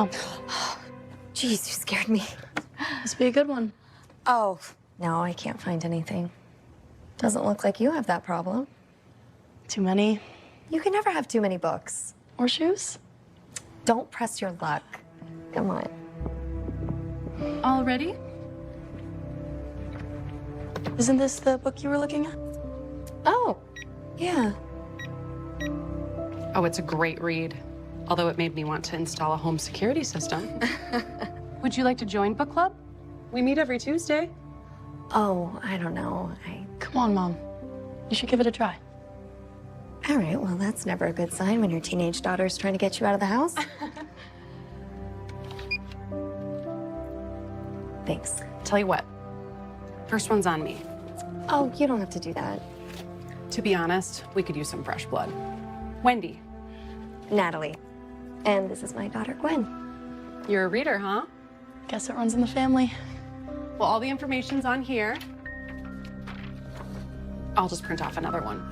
Mom. Jeez, you scared me. Must be a good one. Oh, no, I can't find anything. Doesn't look like you have that problem. Too many. You can never have too many books. Or shoes? Don't press your luck. Come on. All ready? Isn't this the book you were looking at? Oh, yeah. Oh, it's a great read. Although it made me want to install a home security system. Would you like to join book club? We meet every Tuesday. Oh, I don't know. Come on, Mom. You should give it a try. All right, well, that's never a good sign when your teenage daughter's trying to get you out of the house. Thanks. Tell you what, first one's on me. Oh, you don't have to do that. To be honest, we could use some fresh blood. Wendy, Natalie. And this is my daughter, Gwen. you're a reader, huh? Guess it runs in the family. Well, all the information's on here. I'll just print off another one.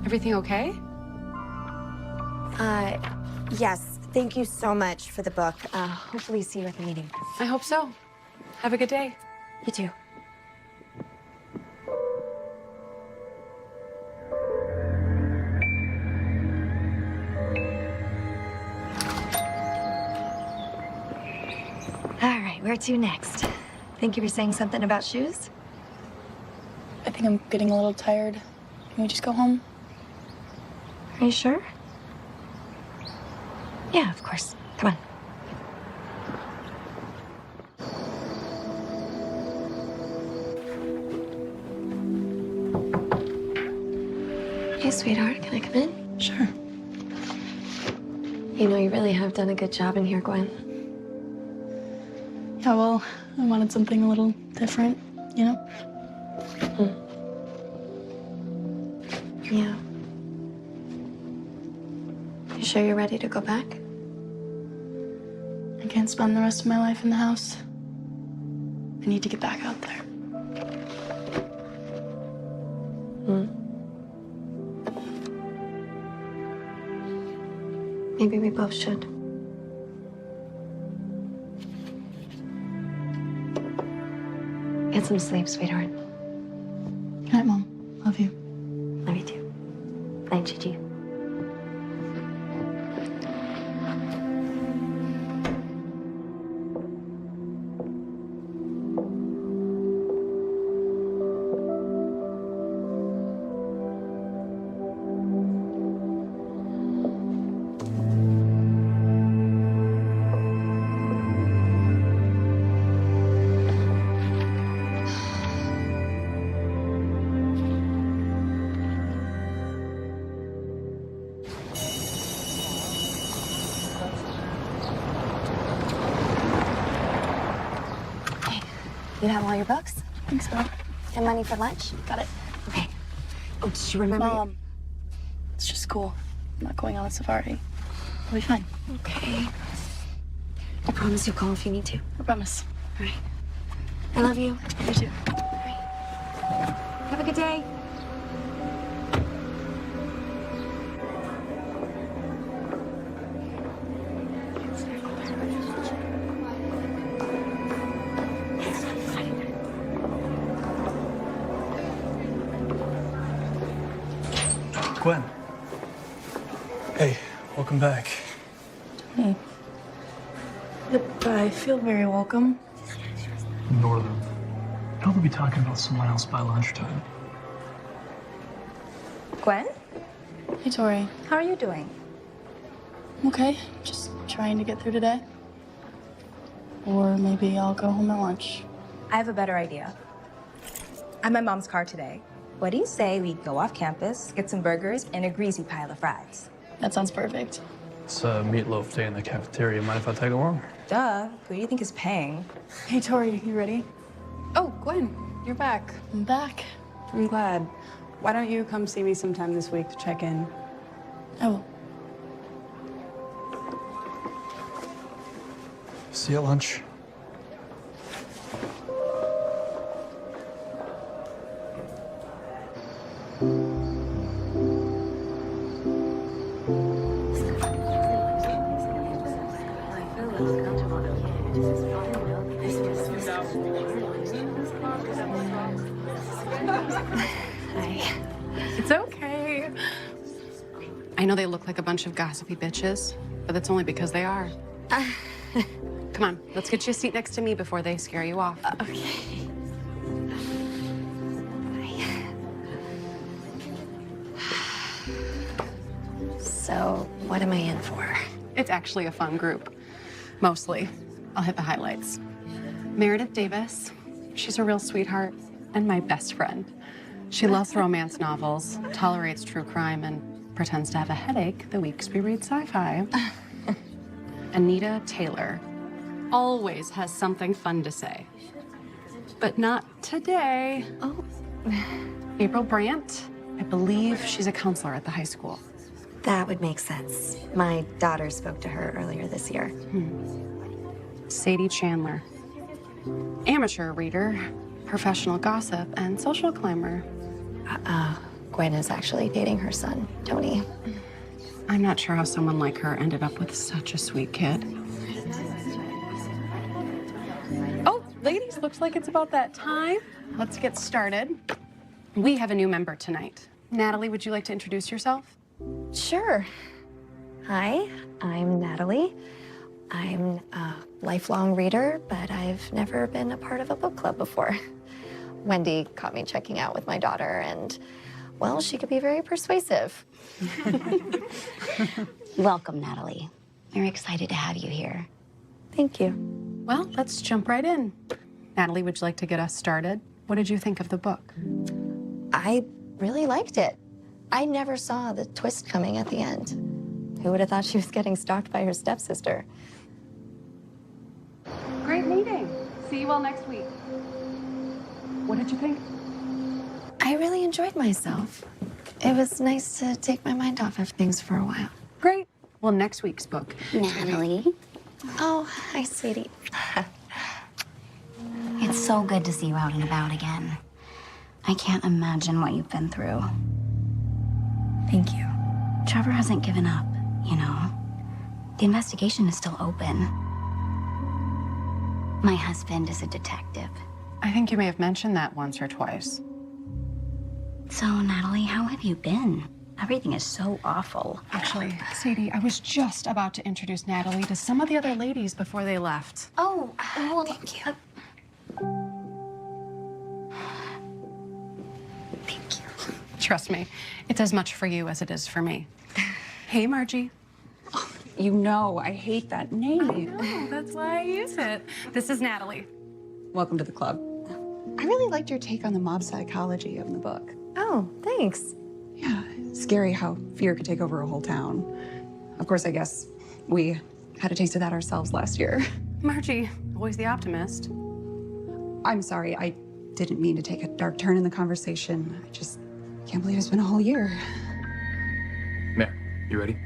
Everything okay? Yes. Thank you so much for the book. Hopefully see you at the meeting. I hope so. Have a good day. You too. All right, where to next? Think you were saying something about shoes? I think I'm getting a little tired. Can we just go home? Are you sure? Yeah, of course. Come on. Hey, sweetheart, can I come in? Sure. You know, you really have done a good job in here, Gwen. Yeah, well, I wanted something a little different, you know? Yeah. You sure you're ready to go back? I can't spend the rest of my life in the house. I need to get back out there. Maybe we both should. Get some sleep, sweetheart. Good night, Mom. Love you. Love you too. Night, Gigi. You have all your books? I think so. And money for lunch? Got it. Okay. Oh, did you remember? Mom, it's just school. I'm not going on a safari. I'll be fine. Okay. I promise you'll call if you need to. I promise. All right. I love you. You too. All right. Have a good day. Gwen. Hey, welcome back. Hey. Yep, I feel very welcome. Northern. I'll be talking about someone else by lunchtime. Gwen, Hey, Tori. how are you doing? I'm okay. Just trying to get through today. Or maybe I'll go home at lunch. I have a better idea. I'm in my mom's car today. What do you say we go off campus, get some burgers, and a greasy pile of fries? That sounds perfect. It's a meatloaf day in the cafeteria. Mind if I tag along? Duh, who do you think is paying? Hey, Tori, you ready? Oh, Gwen, you're back. I'm back. I'm glad. Why don't you come see me sometime this week to check in? I will. See you at lunch. Hi. It's okay. I know they look like a bunch of gossipy bitches, but that's only because they are. Come on, let's get you a seat next to me before they scare you off. Okay. So, what am I in for? It's actually a fun group, mostly. I'll hit the highlights. Meredith Davis, she's a real sweetheart and my best friend. She loves romance novels, tolerates true crime, and pretends to have a headache the weeks we read sci-fi. Anita Taylor always has something fun to say. But not today. Oh. April Brandt, I believe she's a counselor at the high school. That would make sense. My daughter spoke to her earlier this year. Sadie Chandler, amateur reader, professional gossip, and social climber. Gwen is actually dating her son, Tony. I'm not sure how someone like her ended up with such a sweet kid. Oh, ladies, looks like it's about that time. Let's get started. We have a new member tonight. Natalie, would you like to introduce yourself? Sure. Hi, I'm Natalie. I'm a lifelong reader, but I've never been a part of a book club before. Wendy caught me checking out with my daughter, and, well, she could be very persuasive. Welcome, Natalie. We're excited to have you here. Thank you. Well, let's jump right in. Natalie, would you like to get us started? What did you think of the book? I really liked it. I never saw the twist coming at the end. Who would have thought she was getting stalked by her stepsister? Great meeting. See you all next week. What did you think? I really enjoyed myself. It was nice to take my mind off of things for a while. Great. Well, next week's book. Natalie, Oh, hi, sweetie. it's so good to see you out and about again. I can't imagine what you've been through. Thank you. Trevor hasn't given up, you know. The investigation is still open. My husband is a detective. I think you may have mentioned that once or twice. So, Natalie, how have you been? Everything is so awful. Actually, Sadie, I was just about to introduce Natalie to some of the other ladies before they left. Oh, well, Thank you. Thank you. Trust me, it's as much for you as it is for me. Hey, Margie. You know, I hate that name. Oh, that's why I use it. This is Natalie. Welcome to the club. I really liked your take on the mob psychology of the book. Oh, thanks. Yeah, scary how fear could take over a whole town. Of course, I guess we had a taste of that ourselves last year. Margie, always the optimist. I'm sorry, I didn't mean to take a dark turn in the conversation. I just can't believe it's been a whole year. Mare, you ready?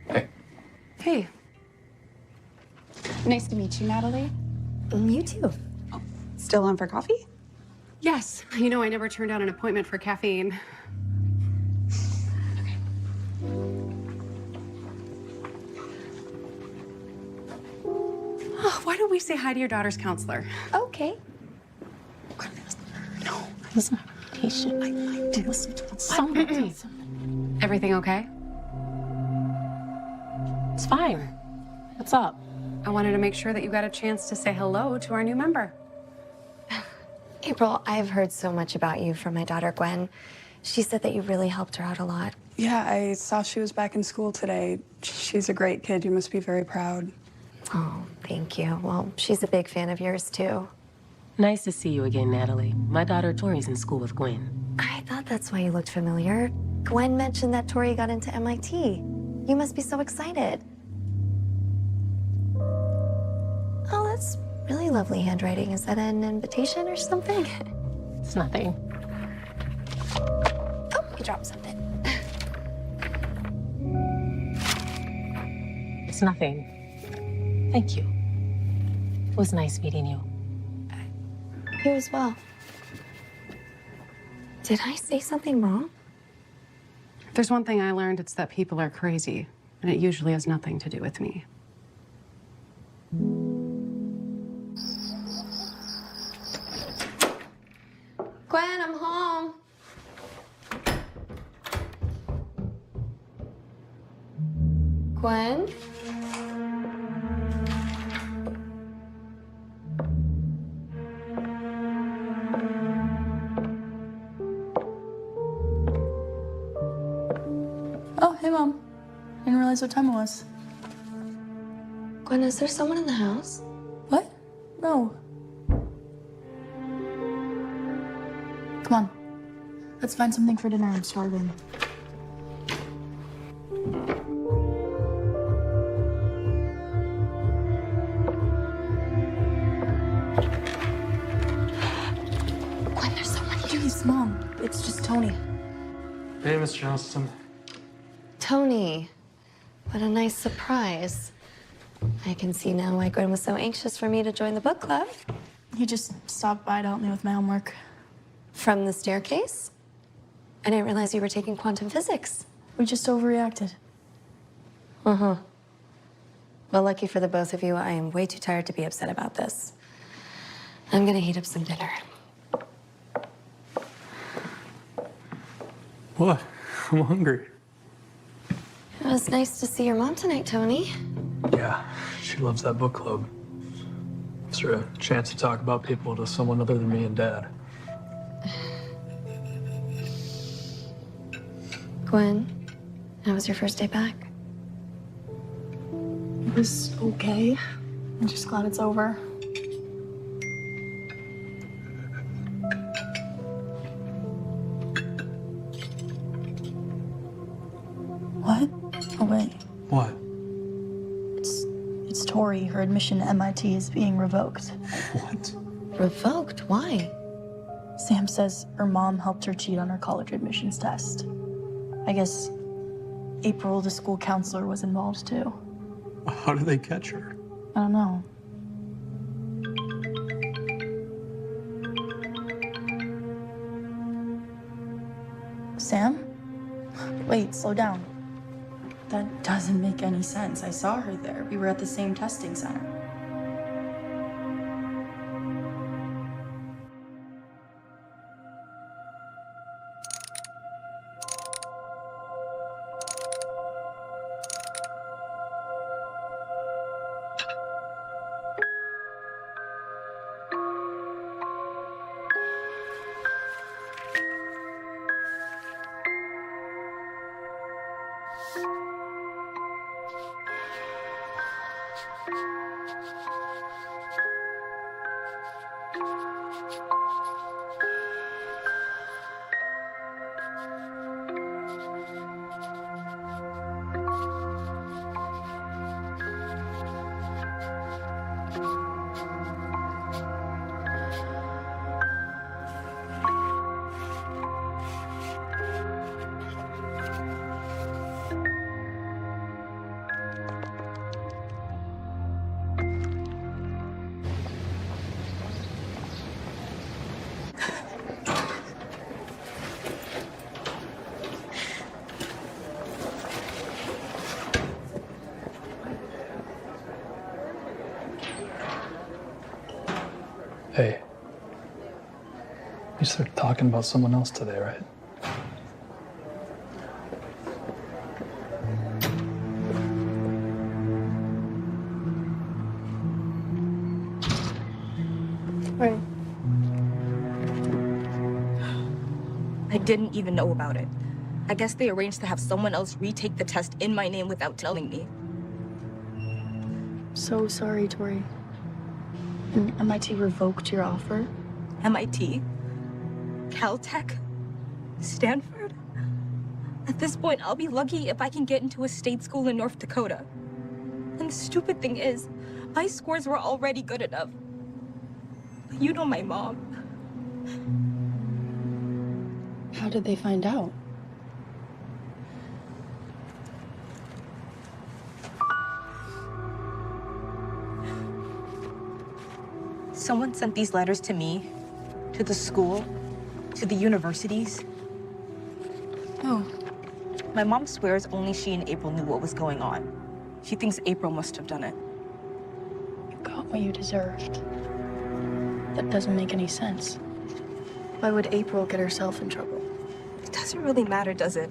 Hey. Hey. Nice to meet you, Natalie. You too. Still on for coffee? Yes, you know I never turned down an appointment for caffeine. Oh, why don't we say hi to your daughter's counselor? Okay. Everything okay? It's fine. What's up? I wanted to make sure that you got a chance to say hello to our new member. April, I've heard so much about you from my daughter, Gwen. She said that you really helped her out a lot. Yeah, I saw she was back in school today. She's a great kid. You must be very proud. Oh, thank you. Well, she's a big fan of yours, too. Nice to see you again, Natalie. My daughter Tori's in school with Gwen. I thought that's why you looked familiar. Gwen mentioned that Tori got into MIT. You must be so excited. Oh, that's really lovely handwriting. Is that an invitation or something? It's nothing. Oh, you dropped something. It's nothing. Thank you. It was nice meeting you. You as well. Did I say something wrong? If there's one thing I learned, it's that people are crazy, and it usually has nothing to do with me. Gwen, I'm home. Gwen? Oh, hey, Mom. Didn't realize what time it was. Gwen, is there someone in the house? What? No. Come on. Let's find something for dinner. I'm starving. Gwen, there's someone here. Jeez, Mom. It's just Tony. Hey, Miss Johnston. Tony, what a nice surprise. I can see now why Gwen was so anxious for me to join the book club. He just stopped by to help me with my homework. From the staircase? I didn't realize you were taking quantum physics. We just overreacted. Uh-huh. Well, lucky for the both of you, I am way too tired to be upset about this. I'm gonna heat up some dinner. What? I'm hungry. It was nice to see your mom tonight, Tony. Yeah, she loves that book club. Gives her a chance to talk about people to someone other than me and Dad. Gwen, how was your first day back? It was okay. I'm just glad it's over. What? Oh, wait. What? It's Tori. Her admission to MIT is being revoked. What? Revoked? Why? Sam says her mom helped her cheat on her college admissions test. I guess April, the school counselor, was involved too. How did they catch her? I don't know. Sam? Wait, slow down. That doesn't make any sense. I saw her there. We were at the same testing center. Hey. You started talking about someone else today, right? Right. I didn't even know about it. I guess they arranged to have someone else retake the test in my name without telling me. So sorry, Tori. And MIT revoked your offer? MIT? Caltech? Stanford? At this point, I'll be lucky if I can get into a state school in North Dakota. And the stupid thing is, my scores were already good enough. But you know my mom. How did they find out? Someone sent these letters to me, to the school, to the universities. Oh. My mom swears only she and April knew what was going on. She thinks April must have done it. You got what you deserved. That doesn't make any sense. Why would April get herself in trouble? It doesn't really matter, does it?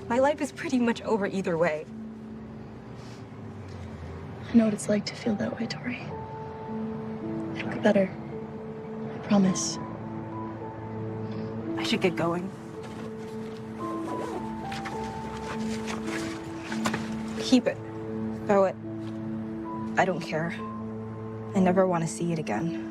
My life is pretty much over either way. I know what it's like to feel that way, Tori. It'll get better. I promise. I should get going. Keep it. Throw it. I don't care. I never want to see it again.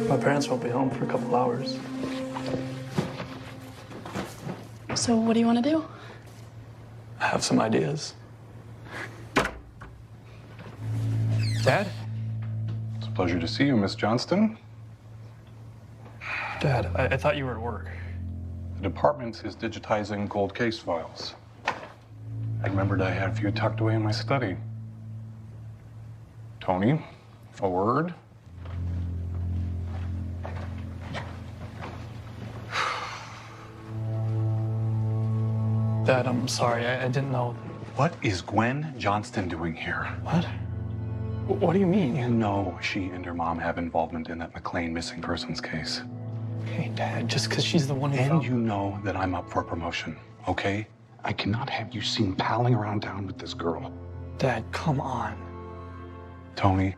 My parents won't be home for a couple hours. So what do you want to do? I have some ideas. Dad? It's a pleasure to see you, Miss Johnston. Dad, I thought you were at work. The department is digitizing cold case files. I remembered I had a few tucked away in my study. Tony, a word? Dad, I'm sorry. I didn't know. What is Gwen Johnston doing here? What? What do you mean? You know she and her mom have involvement in that McLean missing persons case. Hey, Dad, just because she's the one who And found... you know that I'm up for promotion, okay? I cannot have you seen palling around town with this girl. Dad, come on. Tony.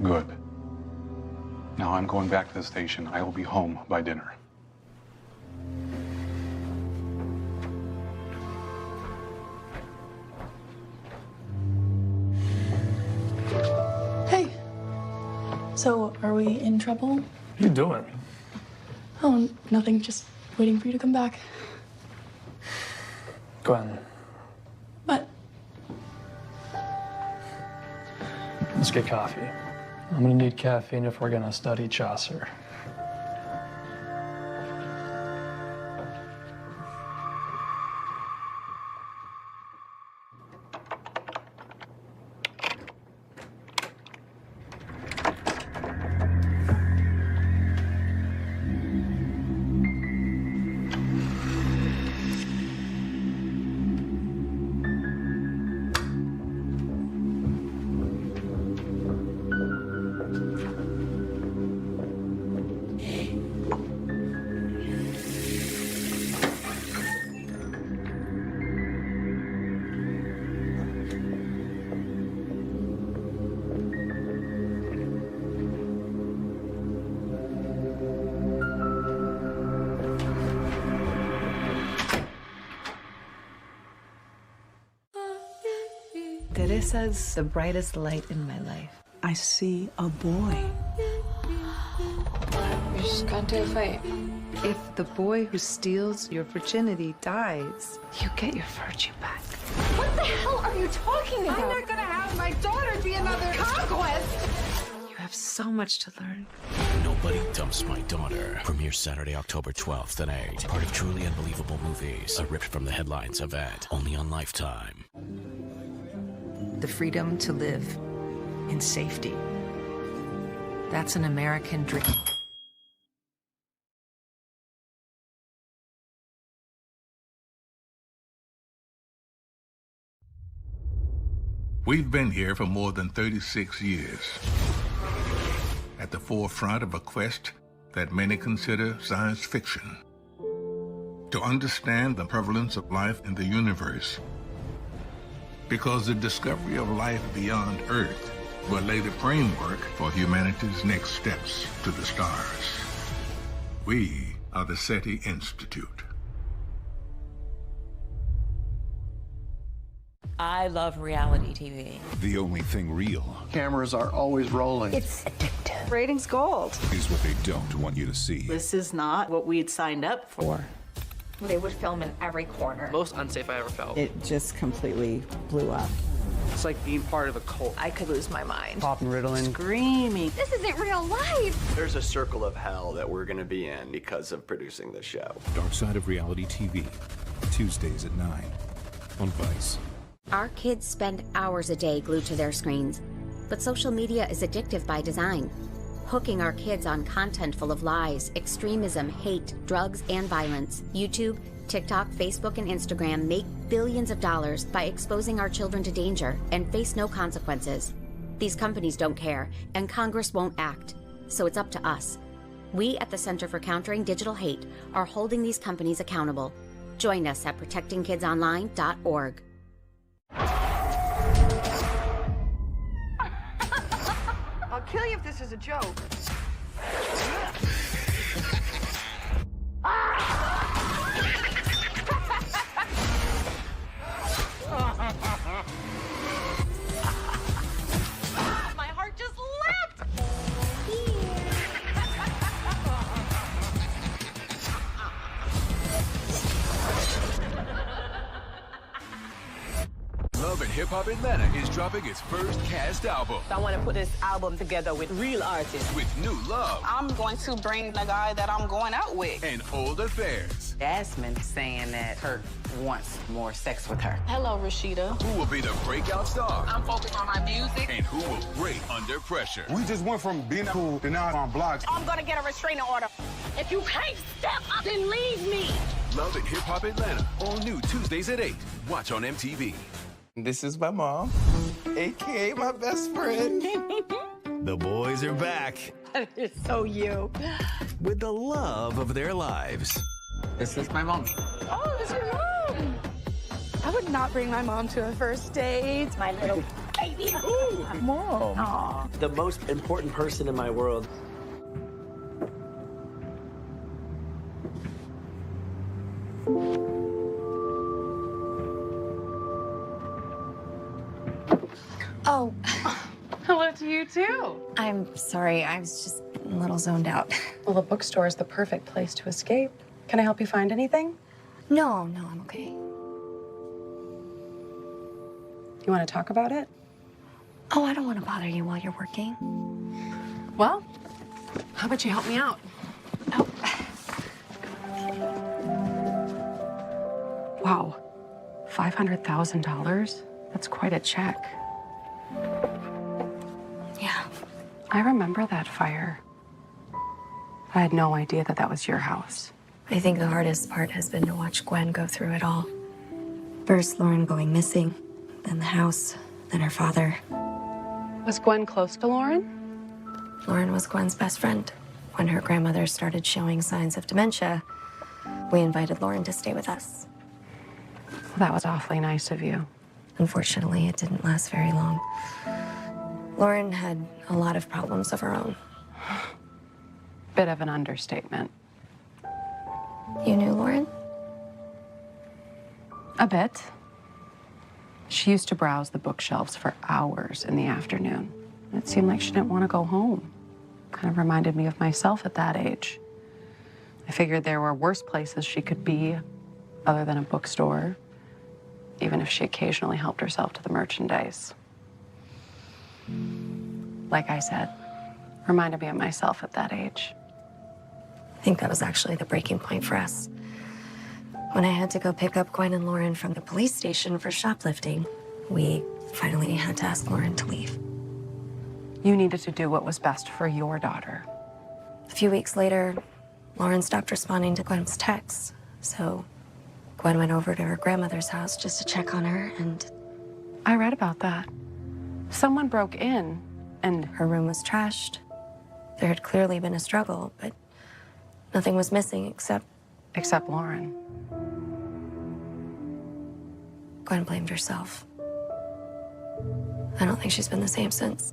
Good. Now I'm going back to the station. I will be home by dinner. Hey. So, are we in trouble? What are you doing? Oh, nothing. Just waiting for you to come back. Gwen, What? let's get coffee. I'm gonna need caffeine if we're gonna study Chaucer. Teresa's the brightest light in my life. I see a boy. We just got into a fight. If the boy who steals your virginity dies, you get your virtue back. What the hell are you talking about? I'm not gonna have my daughter be another conquest! You have so much to learn. Nobody Dumps My Daughter. Premieres Saturday, October 12th at 8. Part of Truly Unbelievable Movies. A ripped from the headlines event. Only on Lifetime. The freedom to live in safety. That's an American dream. We've been here for more than 36 years, at the forefront of a quest that many consider science fiction. To understand the prevalence of life in the universe, because the discovery of life beyond Earth will lay the framework for humanity's next steps to the stars. We are the SETI Institute. I love reality TV. The only thing real Cameras are always rolling. It's addictive. Ratings gold. is what they don't want you to see. This is not what we'd signed up for. They would film in every corner. Most unsafe I ever felt. It just completely blew up. It's like being part of a cult. I could lose my mind. Popping Ritalin. Screaming. This isn't real life. There's a circle of hell that we're going to be in because of producing this show. Dark Side of Reality TV, Tuesdays at 9 on Vice. Our kids spend hours a day glued to their screens, but social media is addictive by design, hooking our kids on content full of lies, extremism, hate, drugs, and violence. YouTube, TikTok, Facebook, and Instagram make billions of dollars by exposing our children to danger and face no consequences. These companies don't care, and Congress won't act, so it's up to us. We at the Center for Countering Digital Hate are holding these companies accountable. Join us at protectingkidsonline.org. I'll kill you if this is a joke. My heart just leapt. Love and Hip Hop Atlanta is dropping its first cast album. I want to put this album together with real artists. With new love. I'm going to bring the guy that I'm going out with. And old affairs. Jasmine saying that Kirk wants more sex with her. Hello, Rashida. Who will be the breakout star? I'm focused on my music. And who will break under pressure? We just went from being cool to now on blocks. I'm going to get a restraining order. If you can't step up, then leave me. Love and Hip Hop Atlanta. All new Tuesdays at 8. Watch on MTV. This is my mom, a.k.a. my best friend. The boys are back That is so you. with the love of their lives. This is my mom. Oh, it's your mom. I would not bring my mom to a first date. My little baby. Mom. Aw. The most important person in my world. Oh, Hello to you, too. I'm sorry. I was just a little zoned out. Well, the bookstore is the perfect place to escape. Can I help you find anything? No, I'm okay. You want to talk about it? Oh, I don't want to bother you while you're working. Well, how about you help me out? Oh. Wow, $500,000? That's quite a check. Yeah. I remember that fire. I had no idea that that was your house. I think the hardest part has been to watch Gwen go through it all. First, Lauren going missing, then the house, then her father. Was Gwen close to Lauren? Lauren was Gwen's best friend. When her grandmother started showing signs of dementia, we invited Lauren to stay with us. That was awfully nice of you. Unfortunately, it didn't last very long. Lauren had a lot of problems of her own. Bit of an understatement. You knew Lauren? A bit. She used to browse the bookshelves for hours in the afternoon. It seemed like she didn't want to go home. Kind of reminded me of myself at that age. I figured there were worse places she could be other than a bookstore, even if she occasionally helped herself to the merchandise. Like I said, reminded me of myself at that age. I think that was actually the breaking point for us. When I had to go pick up Gwen and Lauren from the police station for shoplifting, we finally had to ask Lauren to leave. You needed to do what was best for your daughter. A few weeks later, Lauren stopped responding to Gwen's texts, so Gwen went over to her grandmother's house just to check on her, and I read about that. Someone broke in, and her room was trashed. There had clearly been a struggle, but nothing was missing except Lauren. Gwen blamed herself. I don't think she's been the same since.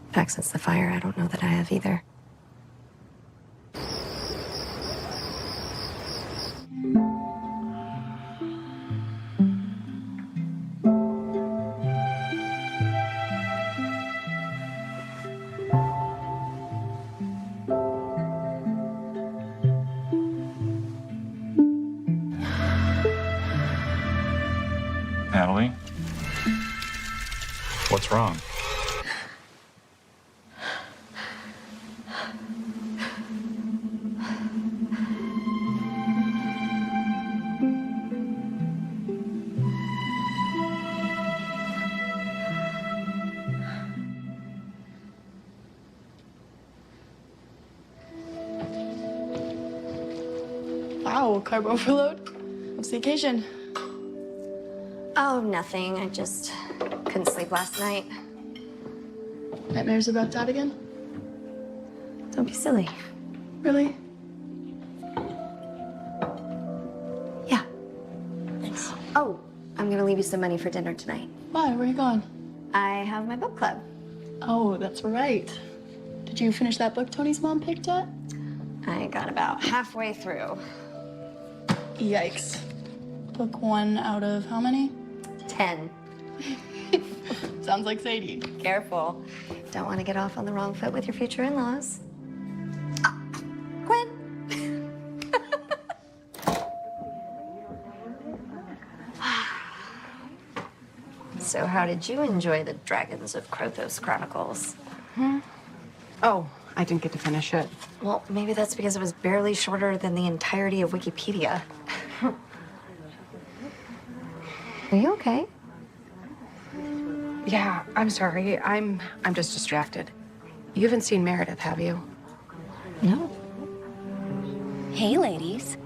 In fact, since the fire, I don't know that I have either. Natalie? What's wrong? Wow, carb overload? What's the occasion? Oh, nothing. I just couldn't sleep last night. Nightmares about Dad again? Don't be silly. Really? Yeah. Thanks. Oh, I'm gonna leave you some money for dinner tonight. Why? Where are you going? I have my book club. Oh, that's right. Did you finish that book Tony's mom picked yet? I got about halfway through. Yikes. Book 1 out of how many? 10. Sounds like Sadie. Careful. Don't want to get off on the wrong foot with your future in-laws. Gwen. So how did you enjoy the Dragons of Crothos Chronicles? Oh, I didn't get to finish it. Well, maybe that's because it was barely shorter than the entirety of Wikipedia. Are you okay? Yeah, I'm sorry. I'm just distracted. You haven't seen Meredith, have you? No. Hey, ladies.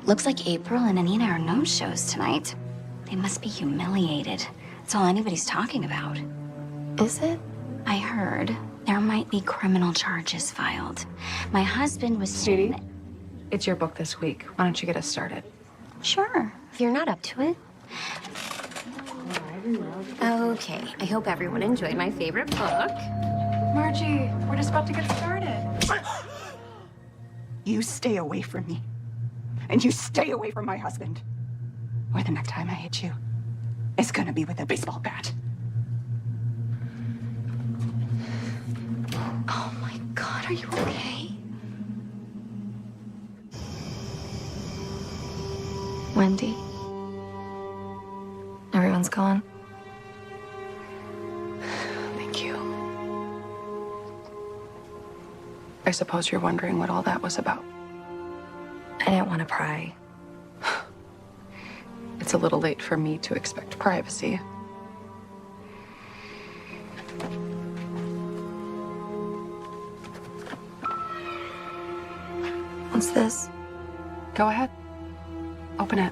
Looks like April and Anita are no-shows tonight. They must be humiliated. That's all anybody's talking about. Is it? I heard there might be criminal charges filed. My husband was... Sweetie, it's your book this week. Why don't you get us started? Sure, if you're not up to it. Okay, I hope everyone enjoyed my favorite book. Margie, we're just about to get started. You stay away from me. And you stay away from my husband. Or the next time I hit you, it's gonna be with a baseball bat. Oh my God, are you okay? Wendy? Everyone's gone? Thank you. I suppose you're wondering what all that was about. I didn't want to pry. It's a little late for me to expect privacy. What's this? Go ahead. Open it.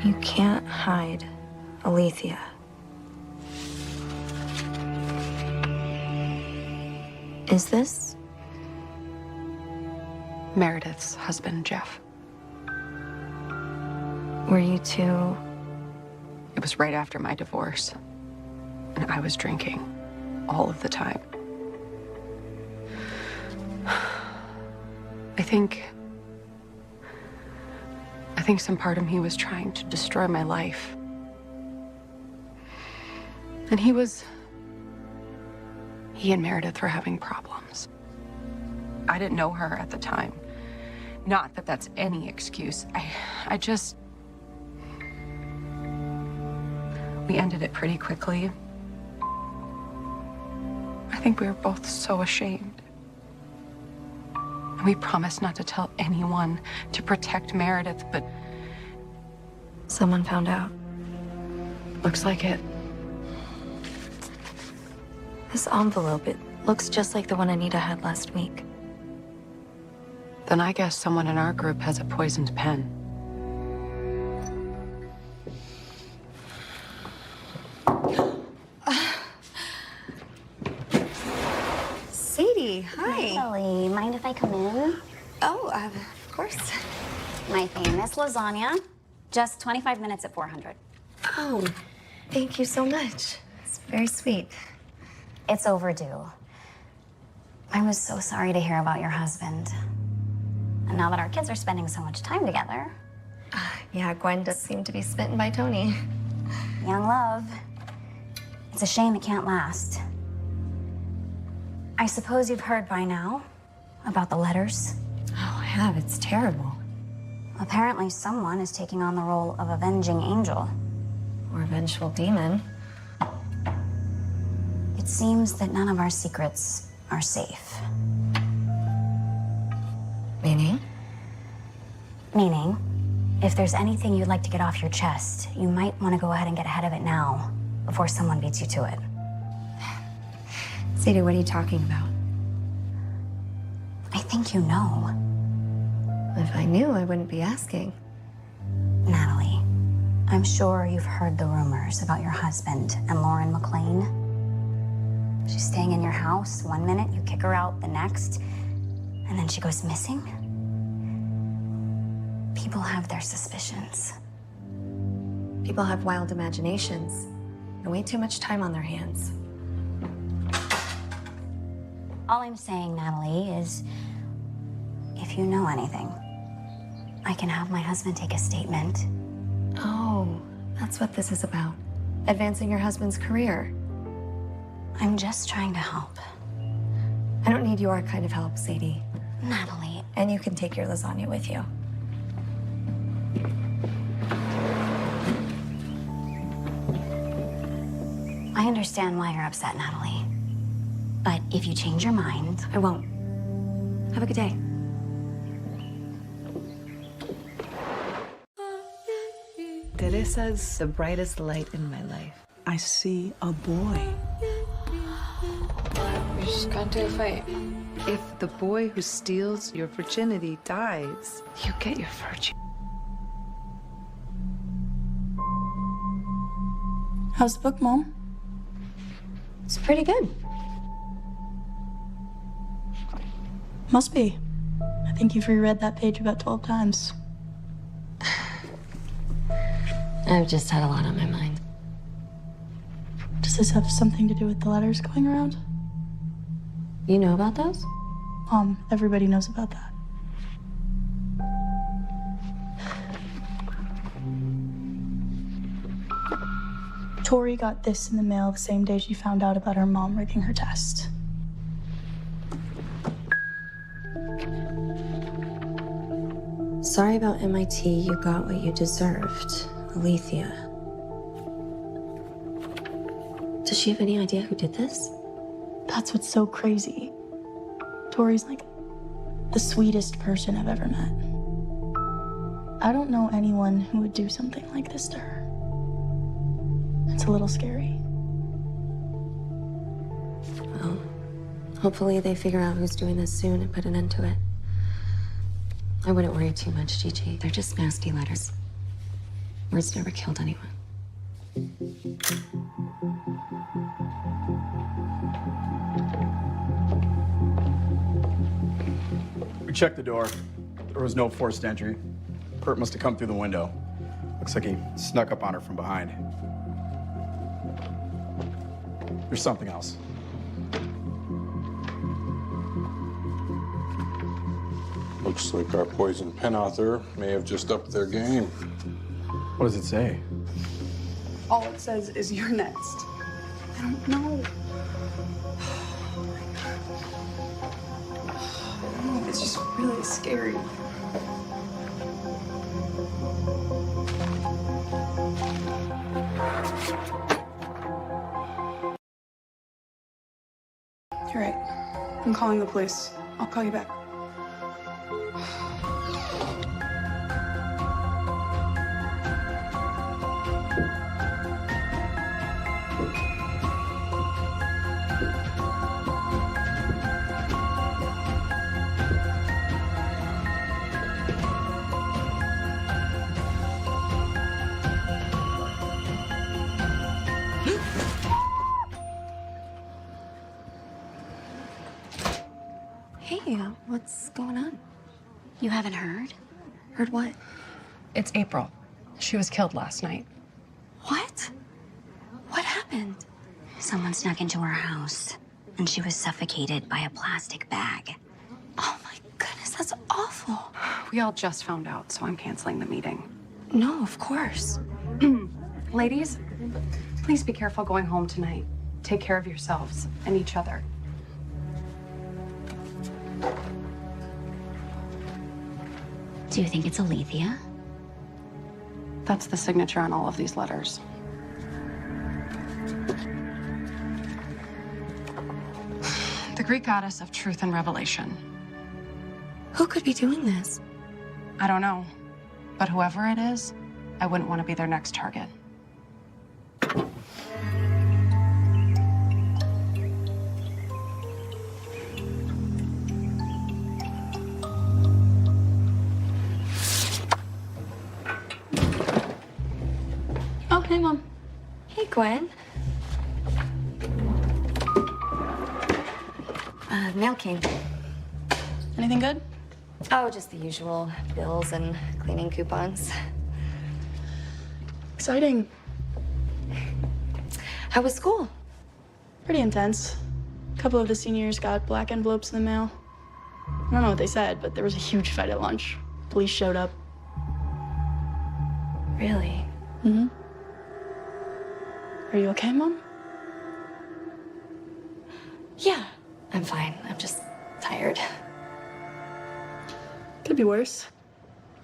You can't hide Alethea. Is this? Meredith's husband, Jeff. Were you two? It was right after my divorce. And I was drinking all of the time. I think some part of me was trying to destroy my life. And he and Meredith were having problems. I didn't know her at the time. Not that that's any excuse. We ended it pretty quickly. I think we were both so ashamed. And we promised not to tell anyone to protect Meredith, but... Someone found out. Looks like it. This envelope, it looks just like the one Anita had last week. Then I guess someone in our group has a poisoned pen. Sadie, hi. Natalie, mind if I come in? Oh, of course. My famous lasagna. Just 25 minutes at 400. Oh, thank you so much. It's very sweet. It's overdue. I was so sorry to hear about your husband. And now that our kids are spending so much time together. Yeah, Gwen does seem to be smitten by Tony. Young love. It's a shame it can't last. I suppose you've heard by now about the letters? Oh, I have. It's terrible. Apparently someone is taking on the role of avenging angel. Or a vengeful demon. It seems that none of our secrets are safe. Meaning? Meaning, if there's anything you'd like to get off your chest, you might want to go ahead and get ahead of it now, before someone beats you to it. Sadie, what are you talking about? I think you know. If I knew, I wouldn't be asking. Natalie, I'm sure you've heard the rumors about your husband and Lauren McLean. She's staying in your house 1 minute, you kick her out the next, and then she goes missing. People have their suspicions. People have wild imaginations and way too much time on their hands. All I'm saying, Natalie, is if you know anything, I can have my husband take a statement. Oh, that's what this is about. Advancing your husband's career. I'm just trying to help. I don't need your kind of help, Sadie. Natalie. And you can take your lasagna with you. I understand why you're upset, Natalie. But if you change your mind... I won't. Have a good day. Teresa's the brightest light in my life. I see a boy. We just got into a fight. If the boy who steals your virginity dies, you get your virgin. How's the book, Mom? It's pretty good. Must be. I think you've reread that page about 12 times. I've just had a lot on my mind. Does this have something to do with the letters going around? You know about those? Everybody knows about that. Tori got this in the mail the same day she found out about her mom rigging her test. Sorry about MIT. You got what you deserved. Alethea. Does she have any idea who did this? That's what's so crazy. Tori's like the sweetest person I've ever met. I don't know anyone who would do something like this to her. It's a little scary. Well, hopefully they figure out who's doing this soon and put an end to it. I wouldn't worry too much, Gigi. They're just nasty letters. Words never killed anyone. We checked the door. There was no forced entry. Kurt must have come through the window. Looks like he snuck up on her from behind. There's something else. Looks like our poison pen author may have just upped their game. What does it say? All it says is you're next. I don't know. I don't know, it's just really scary. You're right. I'm calling the police. I'll call you back. Hey, what's going on? You haven't heard? Heard what? It's April. She was killed last night. What? What happened? Someone snuck into her house, and she was suffocated by a plastic bag. Oh my goodness, that's awful. We all just found out, so I'm canceling the meeting. No, of course. Ladies, please be careful going home tonight. Take care of yourselves and each other. Do you think it's Alethea? That's the signature on all of these letters. The Greek goddess of truth and revelation. Who could be doing this? I don't know. But whoever it is, I wouldn't want to be their next target. Oh, hey, Mom. Hey, Gwen. Mail came. Anything good? Oh, just the usual bills and cleaning coupons. Exciting. How was school? Pretty intense. A couple of the seniors got black envelopes in the mail. I don't know what they said, but there was a huge fight at lunch. Police showed up. Really? Mm-hmm. Are you okay, Mom? Yeah, I'm fine. I'm just tired. Could be worse.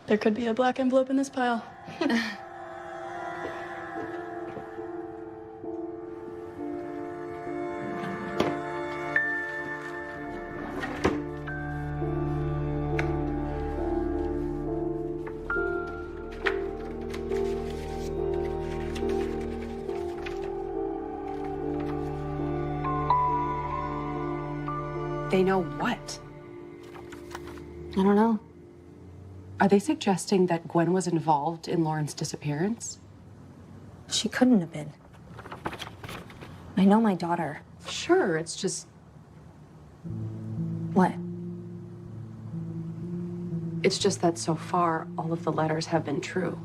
There could be a black envelope in this pile. They know what? I don't know. Are they suggesting that Gwen was involved in Lauren's disappearance? She couldn't have been. I know my daughter. Sure, it's just... What? It's just that so far, all of the letters have been true.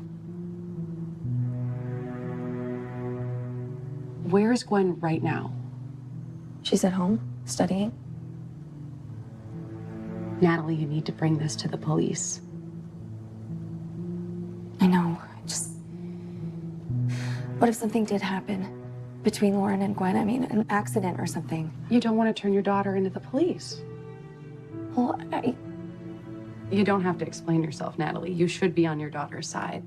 Where is Gwen right now? She's at home, studying. Natalie, you need to bring this to the police. I know. What if something did happen between Lauren and Gwen? I mean, an accident or something. You don't want to turn your daughter into the police. Well, You don't have to explain yourself, Natalie. You should be on your daughter's side.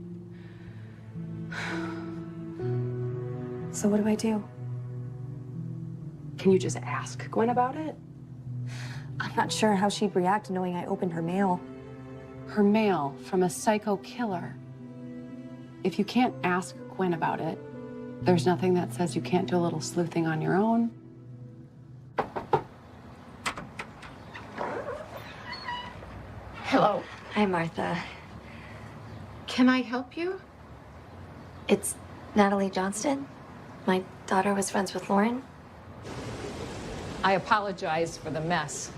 So what do I do? Can you just ask Gwen about it? I'm not sure how she'd react knowing I opened her mail. Her mail from a psycho killer. If you can't ask Gwen about it, there's nothing that says you can't do a little sleuthing on your own. Hello. Hi, Martha. Can I help you? It's Natalie Johnston. My daughter was friends with Lauren. I apologize for the mess.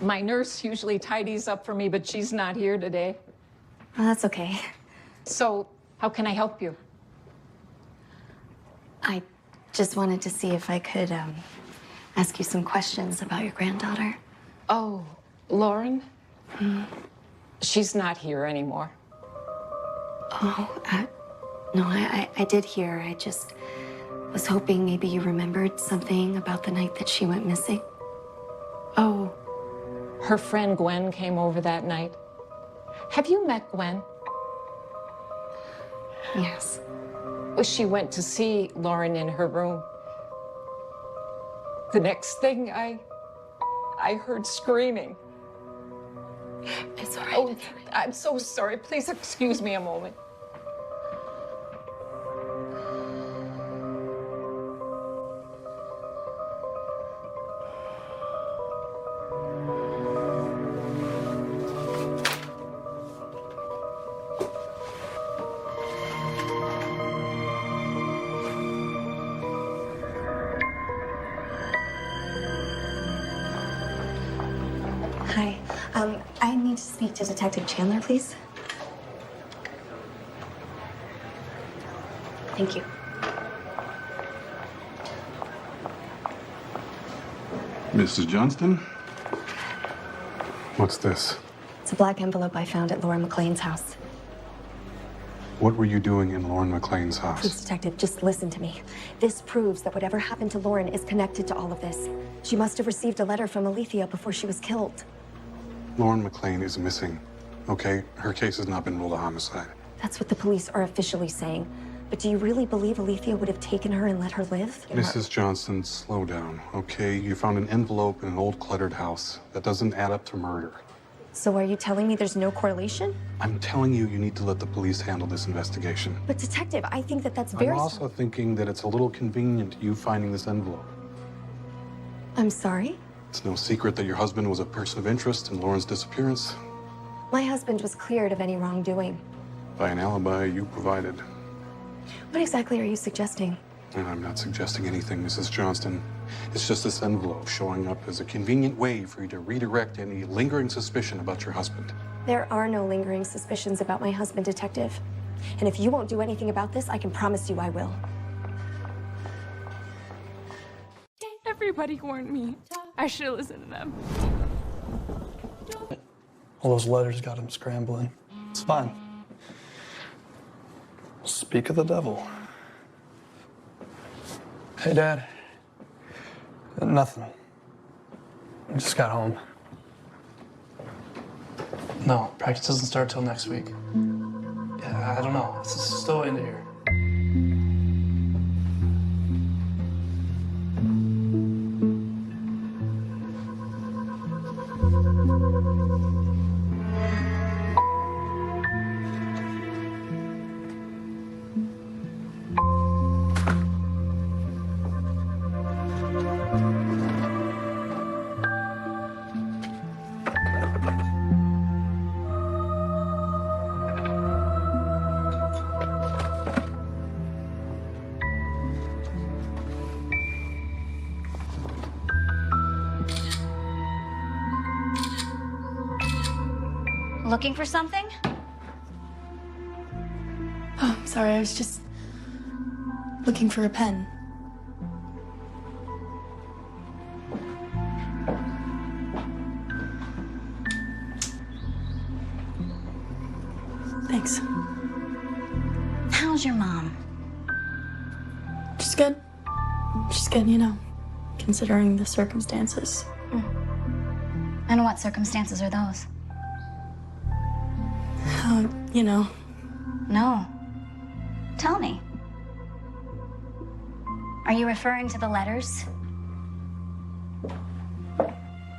My nurse usually tidies up for me, but she's not here today. Well, that's okay. So, how can I help you? I just wanted to see if I could ask you some questions about your granddaughter. Oh, Lauren? She's not here anymore. Oh, no, I did hear. I just was hoping maybe you remembered something about the night that she went missing. Oh, her friend Gwen came over that night. Have you met Gwen? Yes. Well, she went to see Lauren in her room. The next thing I heard screaming. It's all right. Oh, I'm so sorry. Please excuse me a moment. Hi. I need to speak to Detective Chandler, please. Thank you. Mrs. Johnston? What's this? It's a black envelope I found at Laura McLean's house. What were you doing in Lauren McLean's house? Please, Detective, just listen to me. This proves that whatever happened to Lauren is connected to all of this. She must have received a letter from Alethea before she was killed. Lauren McLean is missing. okay? Her case has not been ruled a homicide. That's what the police are officially saying. But do you really believe Alethea would have taken her and let her live? Mrs. Johnston, slow down, okay? You found an envelope in an old cluttered house. That doesn't add up to murder. So are you telling me there's no correlation? I'm telling you, you need to let the police handle this investigation. But detective, I think that that's very... I'm also thinking that it's a little convenient you finding this envelope. I'm sorry? It's no secret that your husband was a person of interest in Lauren's disappearance My husband was cleared of any wrongdoing. by an alibi you provided. What exactly are you suggesting? And I'm not suggesting anything, Mrs. Johnston. It's just this envelope showing up as a convenient way for you to redirect any lingering suspicion about your husband. There are no lingering suspicions about my husband, detective. And if you won't do anything about this, I can promise you I will. Everybody warned me. I should have listened to them. All those letters got him scrambling. It's fine. Speak of the devil. Hey, Dad. Nothing. I just got home. No, practice doesn't start till next week. Yeah, I don't know. It's still into here. Looking for something? Oh, sorry, I was just looking for a pen. Thanks. How's your mom? She's good. She's good, you know, considering the circumstances. And what circumstances are those? You know. No. Tell me. Are you referring to the letters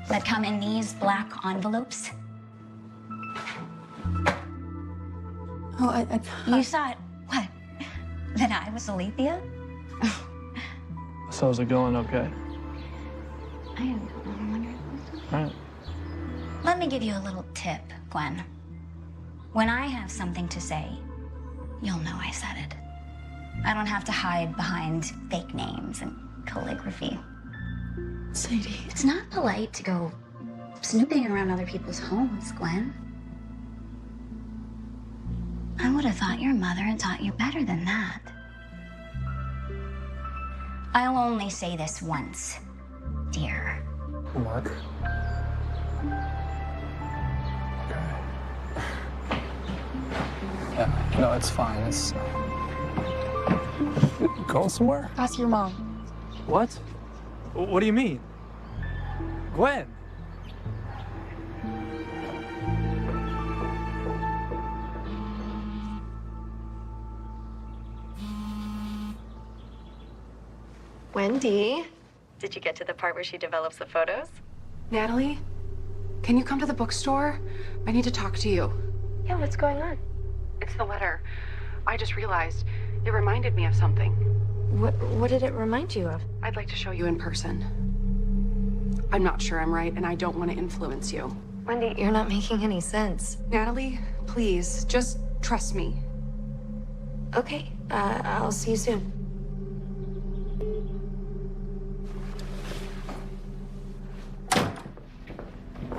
that come in these black envelopes? Oh, You thought, what? That I was Alethea? So is it going okay? I don't know. All right. Let me give you a little tip, Gwen. When I have something to say, you'll know I said it. I don't have to hide behind fake names and calligraphy. Sadie. It's not polite to go snooping around other people's homes, Gwen. I would have thought your mother had taught you better than that. I'll only say this once, dear. Mark. Yeah, no, it's fine. It's going somewhere? Ask your mom. What? What do you mean? Gwen. Wendy, did you get to the part where she develops the photos? Natalie, can you come to the bookstore? I need to talk to you. Yeah, what's going on? It's the letter. I just realized it reminded me of something. What did it remind you of? I'd like to show you in person. I'm not sure I'm right, and I don't want to influence you. Wendy, you're not making any sense. Natalie, please, just trust me. Okay, I'll see you soon.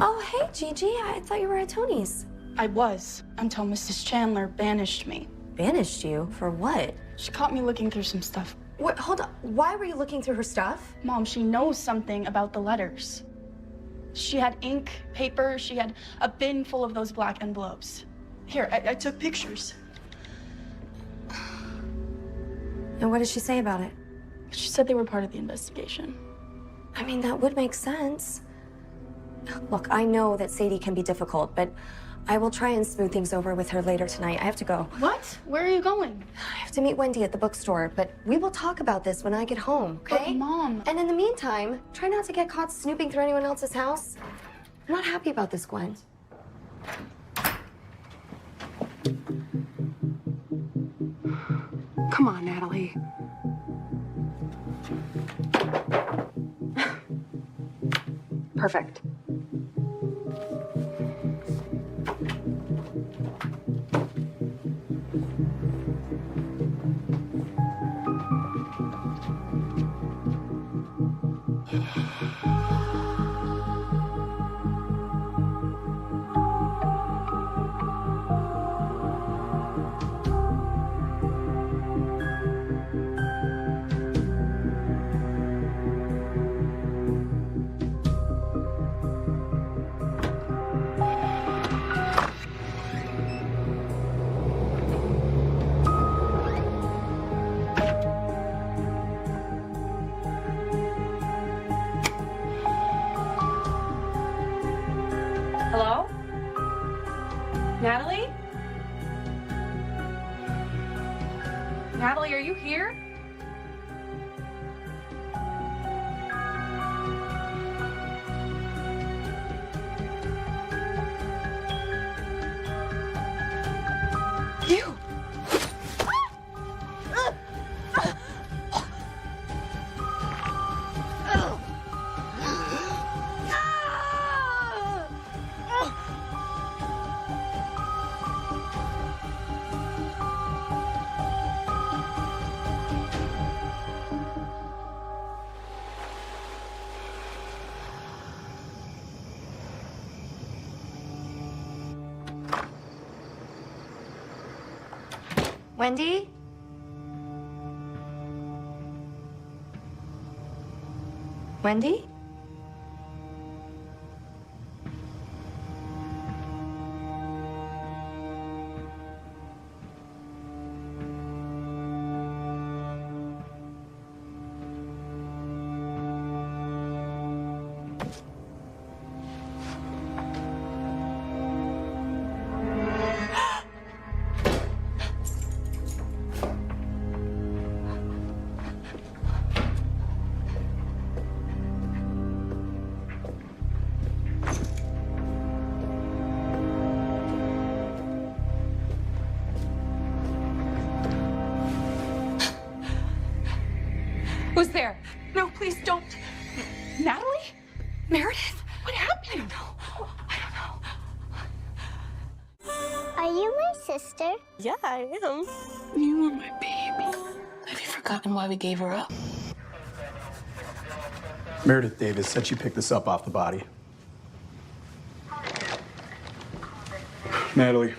Oh, hey, Gigi. I thought you were at Tony's. I was, until Mrs. Chandler banished me. Banished you? For what? She caught me looking through some stuff. What? Hold on. Why were you looking through her stuff? Mom, she knows something about the letters. She had ink, paper, she had a bin full of those black envelopes. Here, I took pictures. And what did she say about it? She said they were part of the investigation. I mean, that would make sense. Look, I know that Sadie can be difficult, but I will try and smooth things over with her later tonight. I have to go. What? Where are you going? I have to meet Wendy at the bookstore, but we will talk about this when I get home, okay? But Mom. And in the meantime, try not to get caught snooping through anyone else's house. I'm not happy about this, Gwen. Come on, Natalie. Perfect. Hello? Natalie? Natalie, are you here? You! Wendy? Wendy? Who's there? No, please don't. Natalie? Meredith? What happened? Are you my sister? Yeah, I am. You were my baby. Have you forgotten why we gave her up? Meredith Davis said she picked this up off the body. Natalie,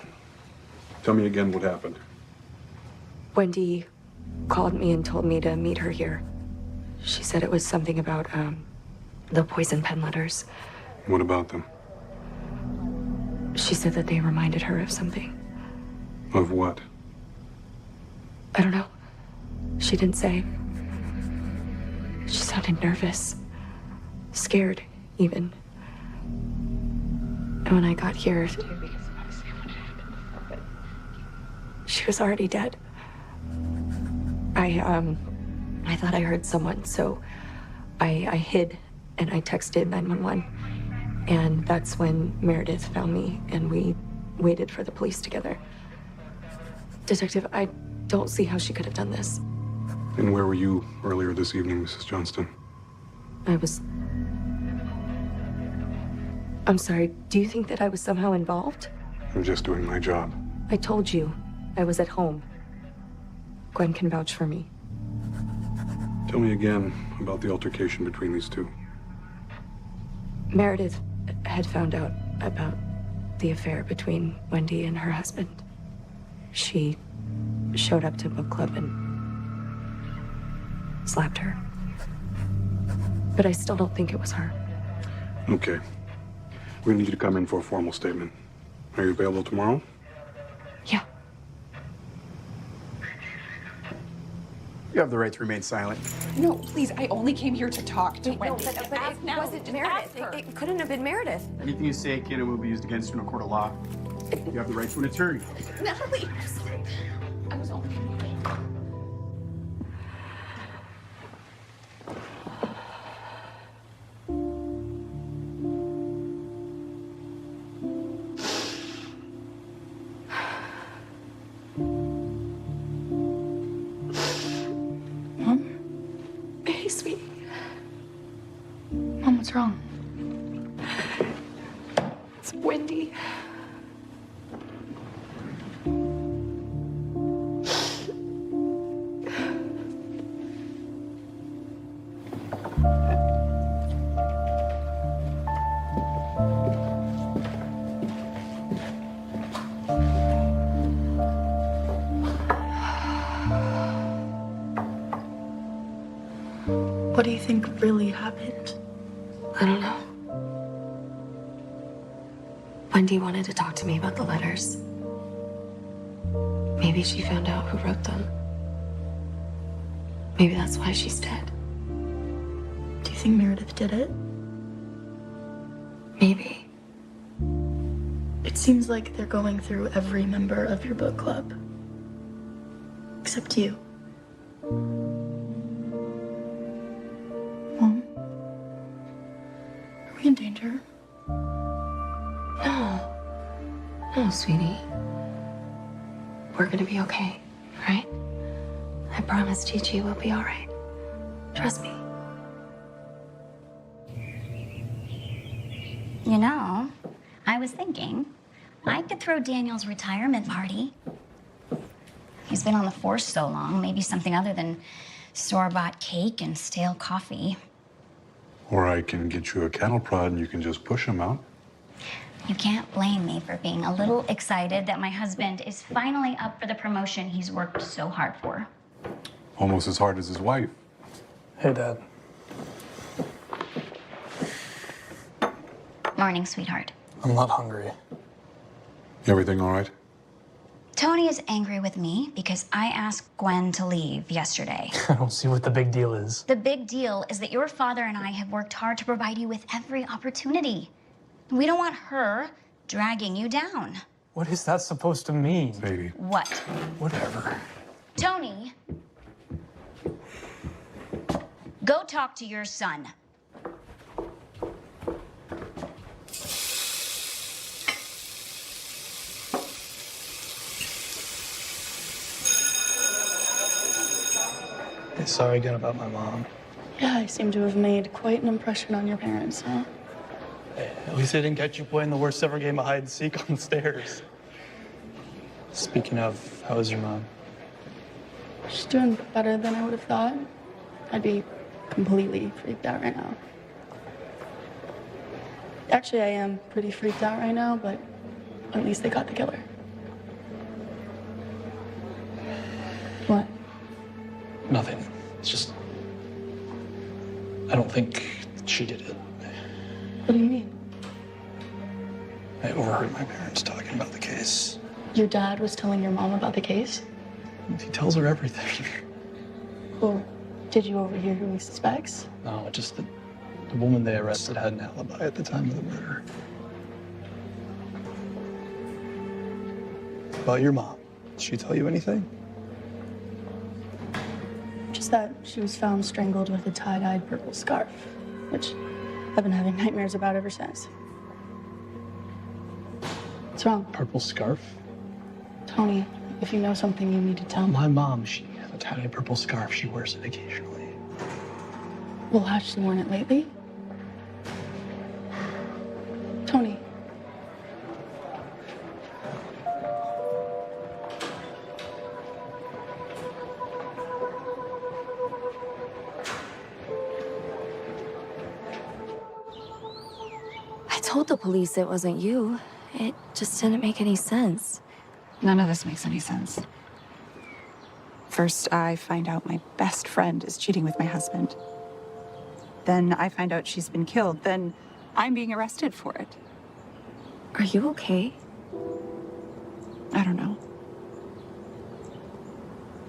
tell me again what happened. Wendy called me and told me to meet her here. She said it was something about, the poison pen letters. What about them? She said that they reminded her of something. Of what? I don't know. She didn't say. She sounded nervous. Scared, even. And when I got here, she was already dead. I thought I heard someone, so I hid and I texted 911. And that's when Meredith found me and we waited for the police together. Detective, I don't see how she could have done this. And where were you earlier this evening, Mrs. Johnston? I'm sorry, do you think that I was somehow involved? I'm just doing my job. I told you I was at home. Gwen can vouch for me. Tell me again about the altercation between these two. Meredith had found out about the affair between Wendy and her husband. She showed up to book club and slapped her. But I still don't think it was her. Okay. We need you to come in for a formal statement. Are you available tomorrow? Yeah. You have the right to remain silent. No, please, I only came here to talk to Wendy. No, but it wasn't Meredith. It couldn't have been Meredith. Anything you say can and will be used against you in a court of law. You have the right to an attorney. Natalie! I was only... Hey, sweetie. Mom, what's wrong? It's Wendy. What do you think really happened? I don't know. Wendy wanted to talk to me about the letters. Maybe she found out who wrote them. Maybe that's why she's dead. Do you think Meredith did it? Maybe. It seems like they're going through every member of your book club. Except you. Mom? Are we in danger? No. No, sweetie. We're gonna be okay, right? I promise Chi-Chi will be all right. Trust me. You know, I was thinking I could throw Daniel's retirement party. He's been on the force so long, maybe something other than store-bought cake and stale coffee. Or I can get you a cattle prod and you can just push him out. You can't blame me for being a little excited that my husband is finally up for the promotion he's worked so hard for. Almost as hard as his wife. Hey, Dad. Morning, sweetheart. I'm not hungry. Everything all right? Tony is angry with me because I asked Gwen to leave yesterday. I don't see what the big deal is. The big deal is that your father and I have worked hard to provide you with every opportunity. We don't want her dragging you down. What is that supposed to mean? Baby. What? Whatever. Tony, go talk to your son. Hey, sorry again about my mom. Yeah, I seem to have made quite an impression on your parents, huh? Hey, at least they didn't catch you playing the worst ever game of hide and seek on the stairs. Speaking of, how is your mom? She's doing better than I would have thought. I'd be completely freaked out right now. Actually, I am pretty freaked out right now, but at least they caught the killer. What? Nothing. It's just... I don't think she did it. What do you mean? I overheard my parents talking about the case. Your dad was telling your mom about the case? He tells her everything. Well, did you overhear who he suspects? No, just that the woman they arrested had an alibi at the time of the murder. About your mom, did she tell you anything? Just that she was found strangled with a tie-dyed purple scarf, which I've been having nightmares about ever since. What's wrong? Purple scarf? Tony, if you know something, you need to tell me. My mom, she has a tiny purple scarf. She wears it occasionally. Well, has she worn it lately? Tony. I told the police it wasn't you. It just didn't make any sense. None of this makes any sense. First, I find out my best friend is cheating with my husband. Then I find out she's been killed. Then I'm being arrested for it. Are you okay? I don't know.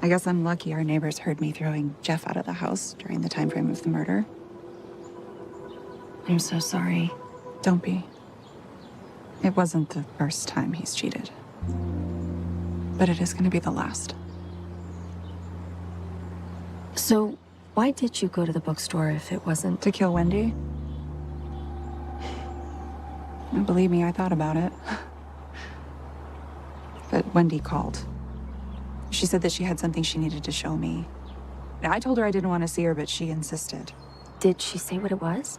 I guess I'm lucky our neighbors heard me throwing Jeff out of the house during the time frame of the murder. I'm so sorry. Don't be. It wasn't the first time he's cheated. But it is going to be the last. So, why did you go to the bookstore if it wasn't to kill Wendy? And believe me, I thought about it. But Wendy called. She said that she had something she needed to show me. I told her I didn't want to see her, but she insisted. Did she say what it was?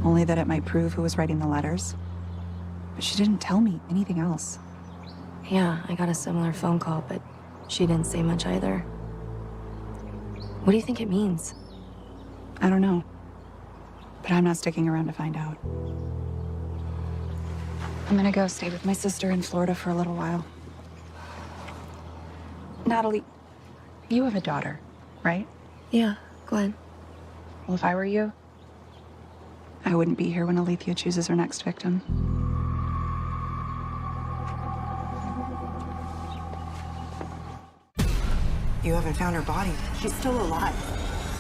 Only that it might prove who was writing the letters. But she didn't tell me anything else. Yeah, I got a similar phone call, but she didn't say much either. What do you think it means? I don't know. But I'm not sticking around to find out. I'm gonna go stay with my sister in Florida for a little while. Natalie, you have a daughter, right? Yeah, Gwen. Well, if I were you, I wouldn't be here when Alethea chooses her next victim. You haven't found her body. She's still alive.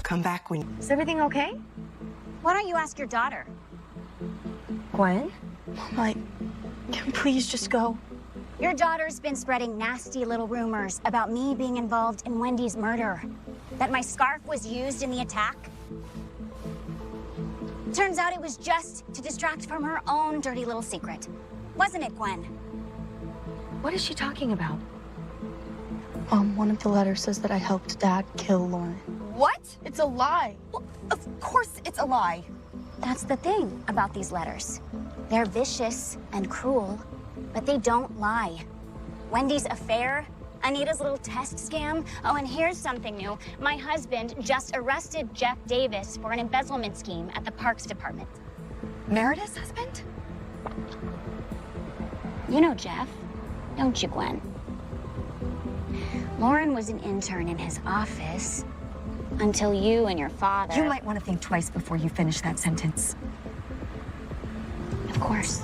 Come back when... Is everything okay? Why don't you ask your daughter? Gwen? Mom, can we please just go? Your daughter's been spreading nasty little rumors about me being involved in Wendy's murder. That my scarf was used in the attack. Turns out it was just to distract from her own dirty little secret. Wasn't it, Gwen? What is she talking about? One of the letters says that I helped Dad kill Lauren. What? It's a lie. Well, of course it's a lie. That's the thing about these letters. They're vicious and cruel, but they don't lie. Wendy's affair, Anita's little test scam. Oh, and here's something new. My husband just arrested Jeff Davis for an embezzlement scheme at the Parks Department. Meredith's husband? You know Jeff, don't you, Gwen? Lauren was an intern in his office until you and your father... You might want to think twice before you finish that sentence. Of course.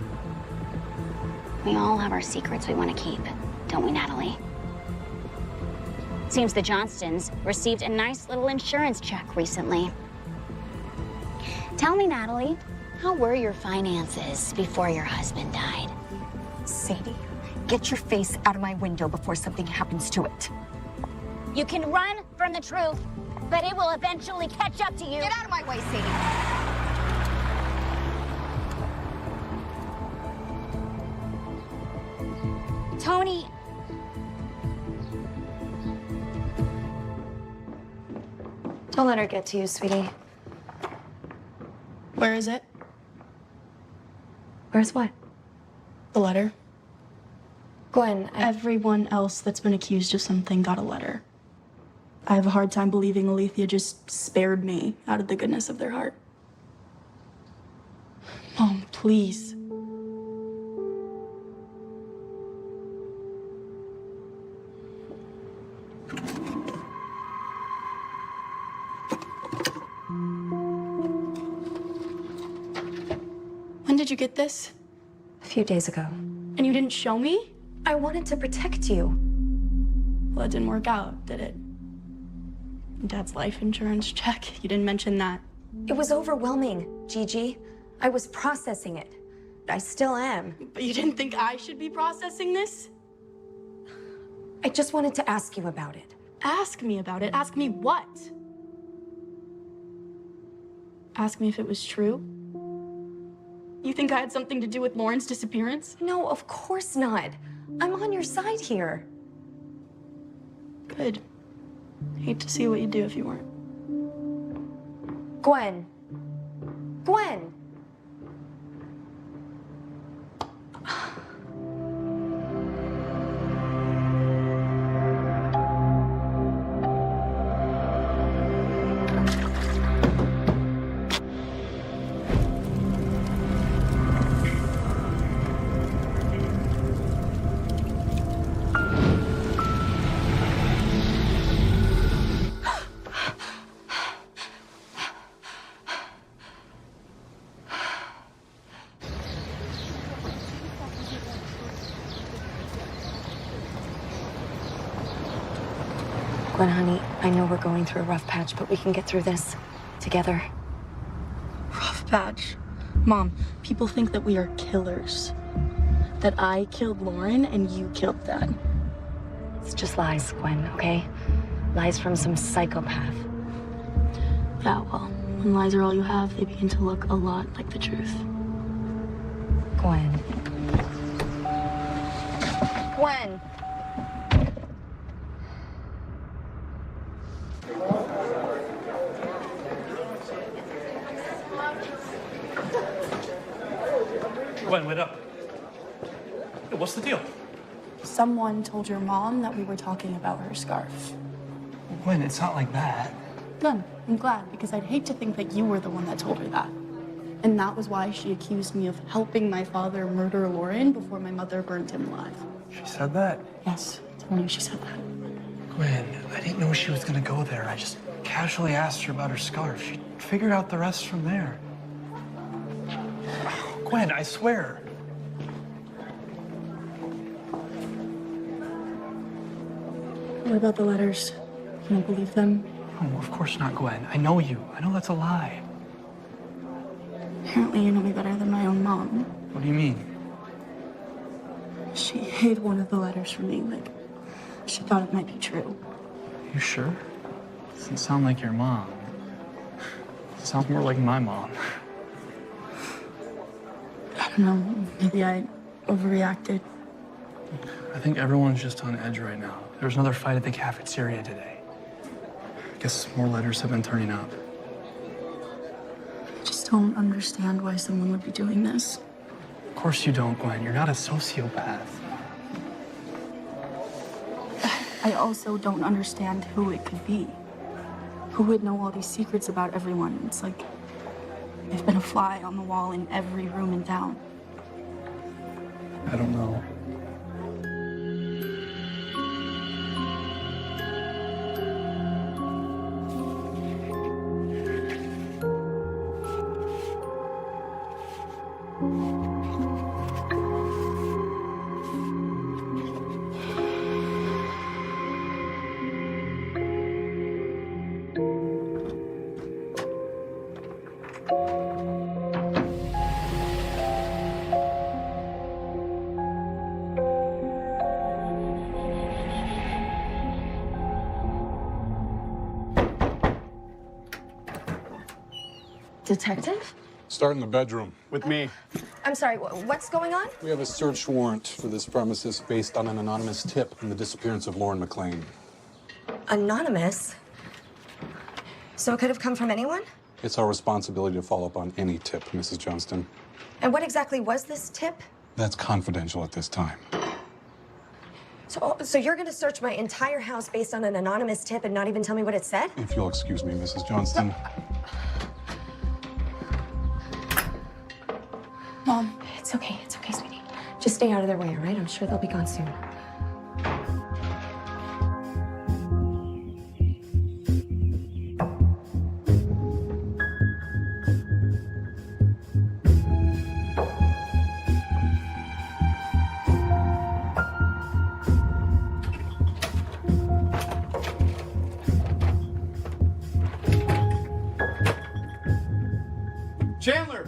We all have our secrets we want to keep, don't we, Natalie? Seems the Johnstons received a nice little insurance check recently. Tell me, Natalie, how were your finances before your husband died? Sadie, get your face out of my window before something happens to it. You can run from the truth, but it will eventually catch up to you. Get out of my way, Sadie. Tony. Don't let her get to you, sweetie. Where is it? Where's what? The letter. Gwen, Everyone else that's been accused of something got a letter. I have a hard time believing Alethea just spared me out of the goodness of their heart. Mom, please. When did you get this? A few days ago. And you didn't show me? I wanted to protect you. Well, it didn't work out, did it? Dad's life insurance check, you didn't mention that. It was overwhelming, Gigi. I was processing it. I still am. But you didn't think I should be processing this? I just wanted to ask you about it. Ask me about it? Ask me what? Ask me if it was true? You think I had something to do with Lauren's disappearance? No, of course not. I'm on your side here. Good. Hate to see what you'd do if you weren't. Gwen. Gwen! Gwen, honey, I know we're going through a rough patch, but we can get through this together. Rough patch? Mom, people think that we are killers. that I killed Lauren and you killed Dad. It's just lies, Gwen, okay? Lies from some psychopath. Yeah, well, when lies are all you have, they begin to look a lot like the truth. Gwen. Gwen! Gwen, wait up. Hey, what's the deal? Someone told your mom that we were talking about her scarf. Gwen, it's not like that. Good. I'm glad, because I'd hate to think that you were the one that told her that. And that was why she accused me of helping my father murder Lauren before my mother burned him alive. She said that? Yes, it's funny she said that. Gwen, I didn't know she was gonna go there. I just casually asked her about her scarf. She figured out the rest from there. Gwen, I swear. What about the letters? You don't believe them? No, of course not, Gwen. I know you. I know that's a lie. Apparently you know me better than my own mom. What do you mean? She hid one of the letters from me, like she thought it might be true. You sure? Doesn't sound like your mom. Sounds more like my mom. I don't know, maybe I overreacted. I think everyone's just on edge right now. There was another fight at the cafeteria today. I guess more letters have been turning up. I just don't understand why someone would be doing this. Of course you don't, Gwen. You're not a sociopath. I also don't understand who it could be. Who would know all these secrets about everyone? It's like I've been a fly on the wall in every room in town. I don't know. Detective? Start in the bedroom. With me. I'm sorry, what's going on? We have a search warrant for this premises based on an anonymous tip in the disappearance of Lauren McLean. Anonymous? So it could have come from anyone? It's our responsibility to follow up on any tip, Mrs. Johnston. And what exactly was this tip? That's confidential at this time. So you're going to search my entire house based on an anonymous tip and not even tell me what it said? If you'll excuse me, Mrs. Johnston. Mom, it's okay, sweetie. Just stay out of their way, all right? I'm sure they'll be gone soon. Chandler!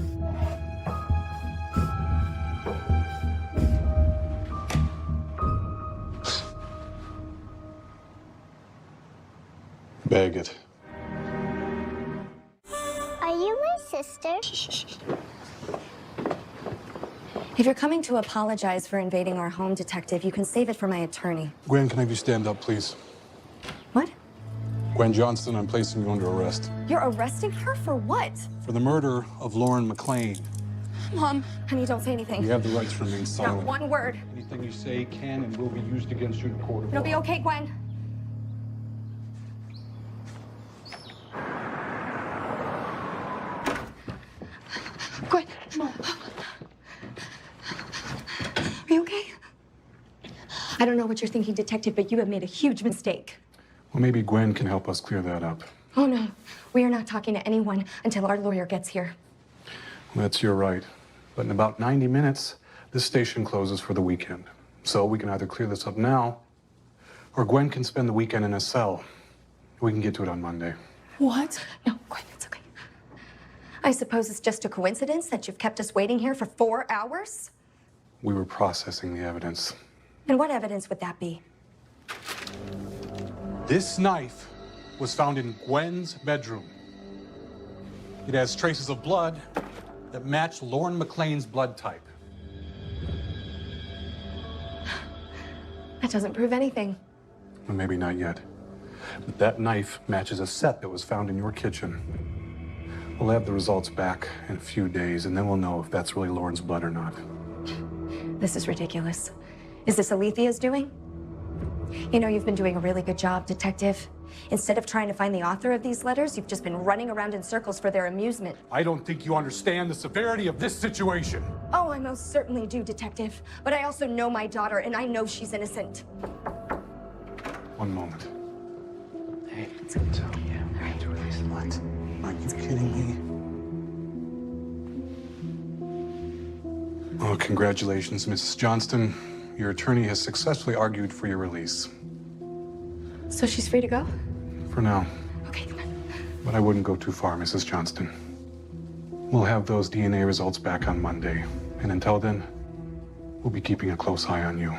Bag it. Are you my sister? If you're coming to apologize for invading our home, Detective, you can save it for my attorney. Gwen, can I have you stand up, please? What? Gwen Johnston, I'm placing you under arrest. You're arresting her for what? For the murder of Lauren McLean. Mom, honey, don't say anything. You have the right to remain silent. Not one word. Anything you say can and will be used against you in a court of law. It'll be okay, Gwen. Gwen, Mom. Are you okay? I don't know what you're thinking, Detective, but you have made a huge mistake. Well, maybe Gwen can help us clear that up. Oh, no. We are not talking to anyone until our lawyer gets here. That's your right. But in about 90 minutes, this station closes for the weekend. So we can either clear this up now, or Gwen can spend the weekend in a cell. We can get to it on Monday. What? No, Gwen, it's okay. I suppose it's just a coincidence that you've kept us waiting here for 4 hours? We were processing the evidence. And what evidence would that be? This knife was found in Gwen's bedroom. It has traces of blood that match Lauren McLean's blood type. That doesn't prove anything. Well, maybe not yet. But that knife matches a set that was found in your kitchen. We'll have the results back in a few days, and then we'll know if that's really Lauren's blood or not. This is ridiculous. Is this Alethea's doing? You know, you've been doing a really good job, Detective. Instead of trying to find the author of these letters, you've just been running around in circles for their amusement. I don't think you understand the severity of this situation. Oh, I most certainly do, Detective. But I also know my daughter, and I know she's innocent. One moment. Hey, it's okay. All right. What? Are you kidding me? Oh, congratulations, Mrs. Johnston. Your attorney has successfully argued for your release. So she's free to go? For now. Okay, come on. But I wouldn't go too far, Mrs. Johnston. We'll have those DNA results back on Monday. And until then, we'll be keeping a close eye on you.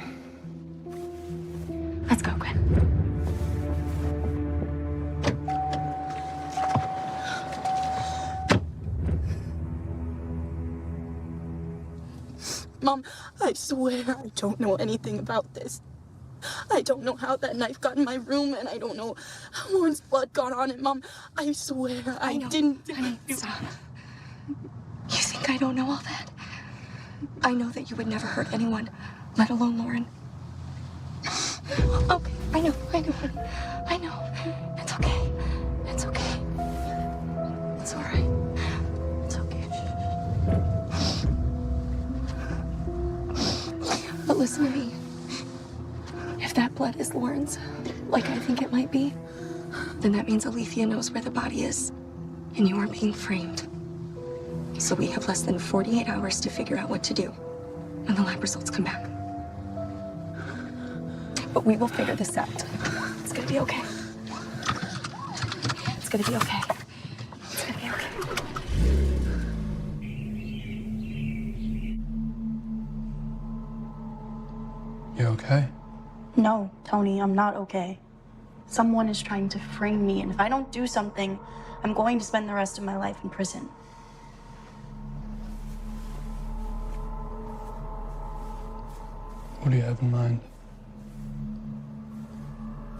Let's go, Gwen. Mom, I swear I don't know anything about this. I don't know how that knife got in my room, and I don't know how Lauren's blood got on it, Mom. I swear I didn't. Honey, stop. You think I don't know all that? I know that you would never hurt anyone, let alone Lauren. Okay, I know, honey. I know. It's okay. It's okay. It's all right. It's okay. But listen to me. If that blood is Lauren's, like I think it might be, then that means Alethea knows where the body is, and you are being framed. So we have less than 48 hours to figure out what to do when the lab results come back. But we will figure this out. It's gonna be okay. It's gonna be okay. It's gonna be okay. You okay? No, Tony, I'm not okay. Someone is trying to frame me, and if I don't do something, I'm going to spend the rest of my life in prison. What do you have in mind?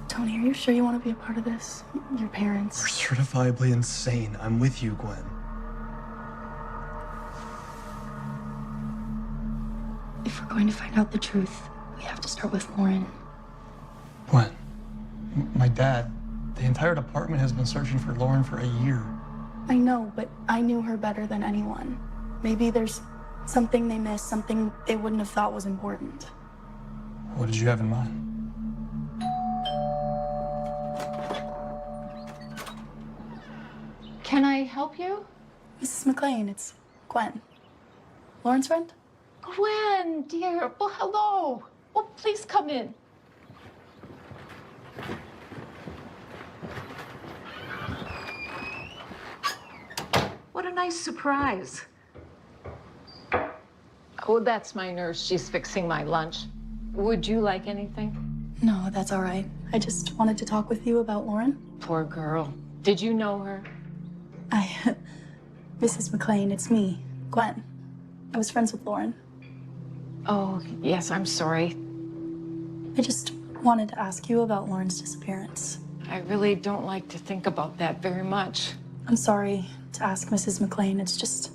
Tony, are you sure you want to be a part of this? Your parents. You're certifiably insane. I'm with you, Gwen. If we're going to find out the truth, we have to start with Lauren. Gwen, my dad, the entire department has been searching for Lauren for a year. I know, but I knew her better than anyone. Maybe there's something they missed, something they wouldn't have thought was important. What did you have in mind? Can I help you? Mrs. McLean, it's Gwen. Lauren's friend? Gwen, dear. Well, hello. Well, please come in. What a nice surprise. Oh, that's my nurse. She's fixing my lunch. Would you like anything? No, that's all right. I just wanted to talk with you about Lauren. Poor girl. Did you know her? Mrs. McLean, it's me, Gwen. I was friends with Lauren. Oh, yes, I'm sorry. I just wanted to ask you about Lauren's disappearance. I really don't like to think about that very much. I'm sorry to ask Mrs. McLean. It's just,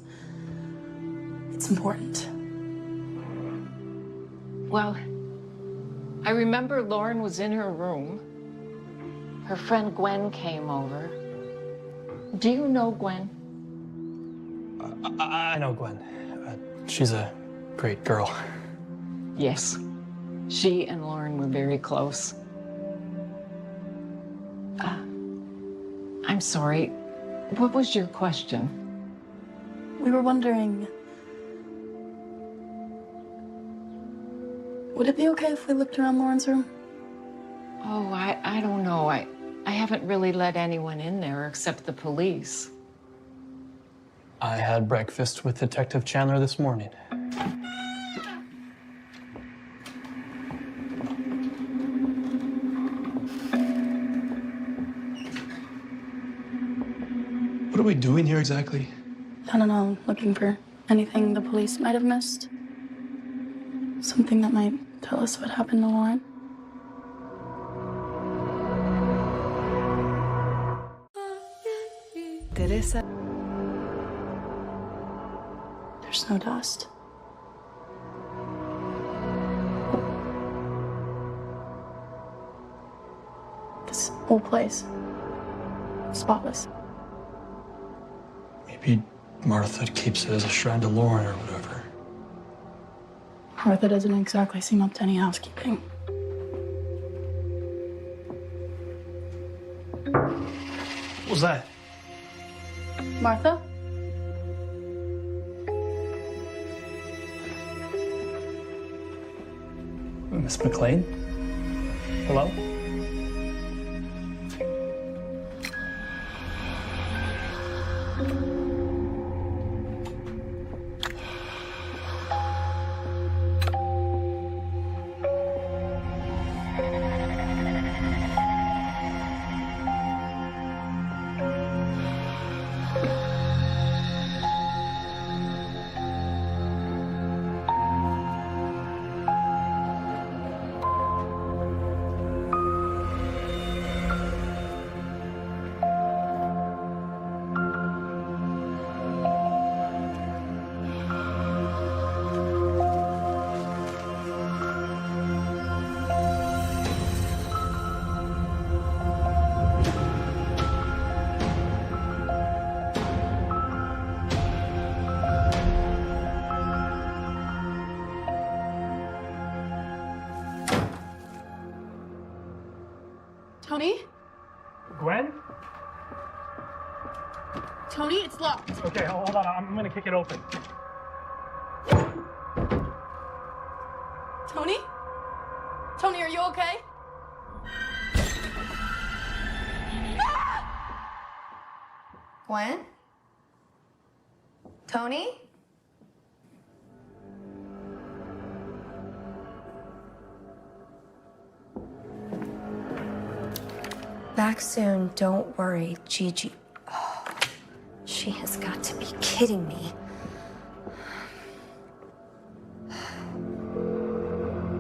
it's important. Well, I remember Lauren was in her room. Her friend Gwen came over. Do you know Gwen? I know Gwen. She's a great girl. Yes. She and Lauren were very close. I'm sorry. What was your question? We were wondering, would it be okay if we looked around Lauren's room? Oh, I don't know. I haven't really let anyone in there except the police. I had breakfast with Detective Chandler this morning. are we doing here exactly? I don't know, looking for anything the police might have missed. Something that might tell us what happened to Lauren. Teresa. There's no dust. This whole place, spotless. Maybe Martha keeps it as a shrine to Lauren or whatever. Martha doesn't exactly seem up to any housekeeping. What was that? Martha? Miss McLean? Hello? Tony? Gwen? Tony, it's locked. Okay, hold on. I'm gonna kick it open. Tony? Tony, are you okay? Gwen? Tony? Back soon, don't worry, Gigi. Oh, she has got to be kidding me.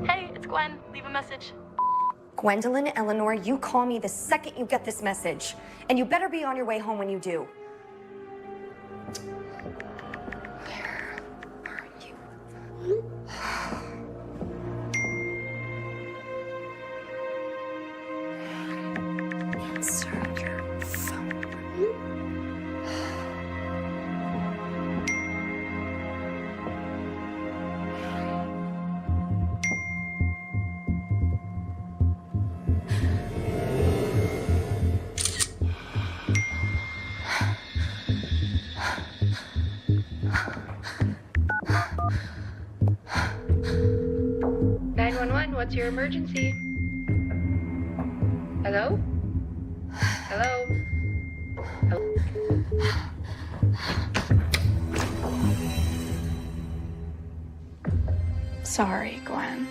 Hey, it's Gwen. Leave a message. Gwendolyn Eleanor, you call me the second you get this message. And you better be on your way home when you do. Where are you? Answer your phone. What's your emergency? Hello? Hello? Sorry, Gwen.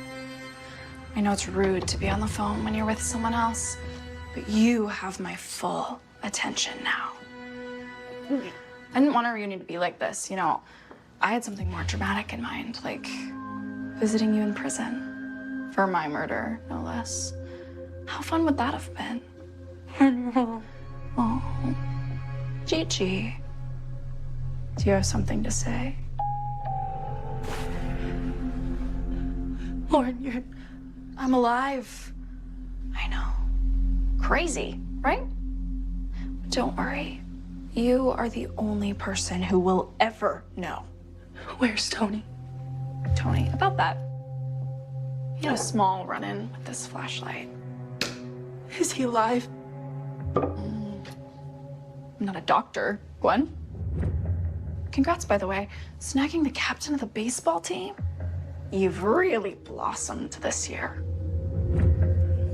I know it's rude to be on the phone when you're with someone else, but you have my full attention now. I didn't want our reunion to be like this, you know. I had something more dramatic in mind, like visiting you in prison. For my murder, no less. How fun would that have been? Oh, Gigi. Do you have something to say? Lauren, I'm alive. I know. Crazy, right? But don't worry. You are the only person who will ever know. Where's Tony? Tony, about that. He had a small run-in with this flashlight. Is he alive? I'm not a doctor, Gwen. Congrats, by the way. Snagging the captain of the baseball team? You've really blossomed this year.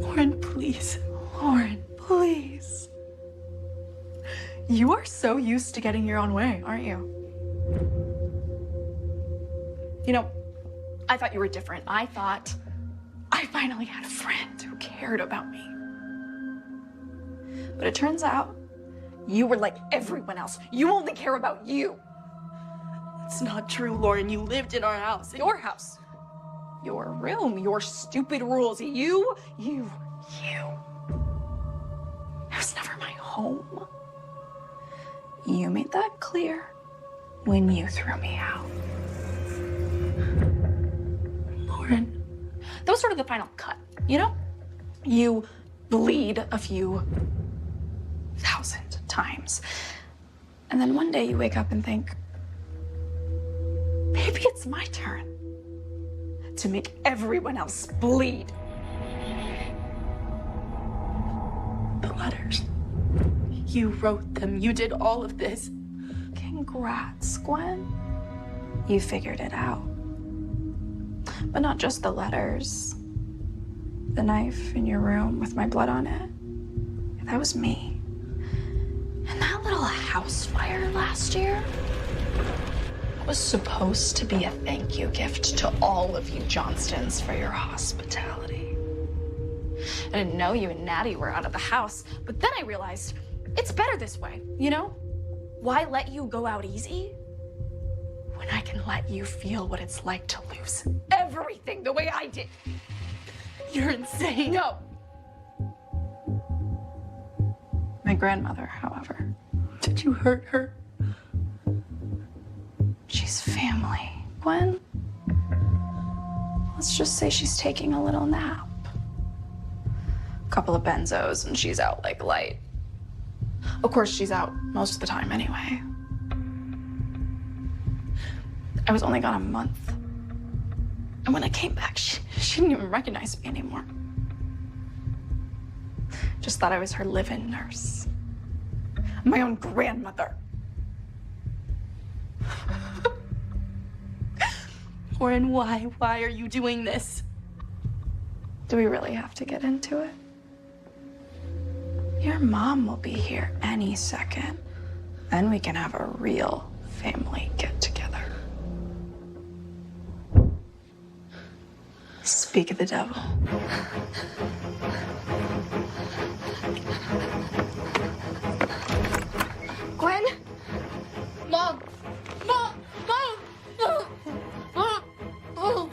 Lauren, please. Lauren, please. You are so used to getting your own way, aren't you? You know, I thought you were different. I thought I finally had a friend who cared about me. But it turns out You were like everyone else. You only care about you. It's not true, Lauren. You lived in our house. Your house. Your room. Your stupid rules. You. It was never my home. You made that clear when you threw me out. Lauren, that was sort of the final cut, you know? You bleed a few thousand times. And then one day you wake up and think, maybe it's my turn to make everyone else bleed. The letters. You wrote them. You did all of this. Congrats, Gwen. You figured it out. But not just the letters. The knife in your room with my blood on it. That was me. And that little house fire last year was supposed to be a thank you gift to all of you Johnstons for your hospitality. I didn't know you and Natty were out of the house, but then I realized it's better this way, you know? Why let you go out easy when I can let you feel what it's like to lose everything the way I did? You're insane. No. My grandmother, however. Did you hurt her? She's family, Gwen. Let's just say she's taking a little nap. A couple of benzos and she's out like light. Of course, she's out most of the time anyway. I was only gone a month. And when I came back, she didn't even recognize me anymore. Just thought I was her live-in nurse. My own grandmother. Lauren, why? Why are you doing this? Do we really have to get into it? Your mom will be here any second. Then we can have a real family get-together. Speak of the devil. Gwen? Mom! Mom! Mom! Mom! Mom! Mom!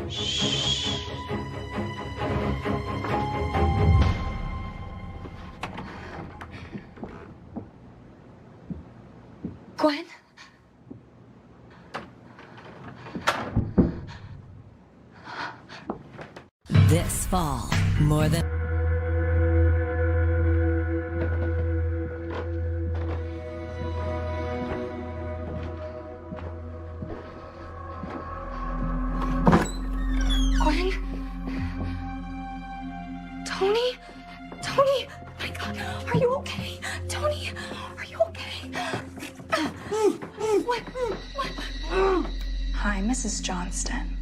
Shh. Gwen? This fall, more than... Gwen? Tony? Tony? My God, are you okay? Tony, are you okay? What? Hi, Mrs. Johnston.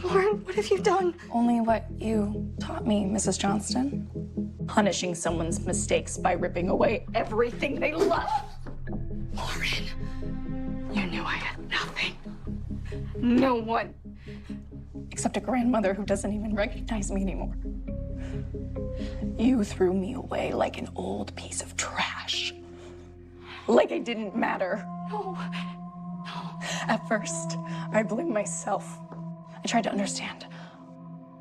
Lauren, what have you done? Only what you taught me, Mrs. Johnston. Punishing someone's mistakes by ripping away everything they love. Lauren, you knew I had nothing. No one. Except a grandmother who doesn't even recognize me anymore. You threw me away like an old piece of trash. Like I didn't matter. No. At first, I blamed myself. I tried to understand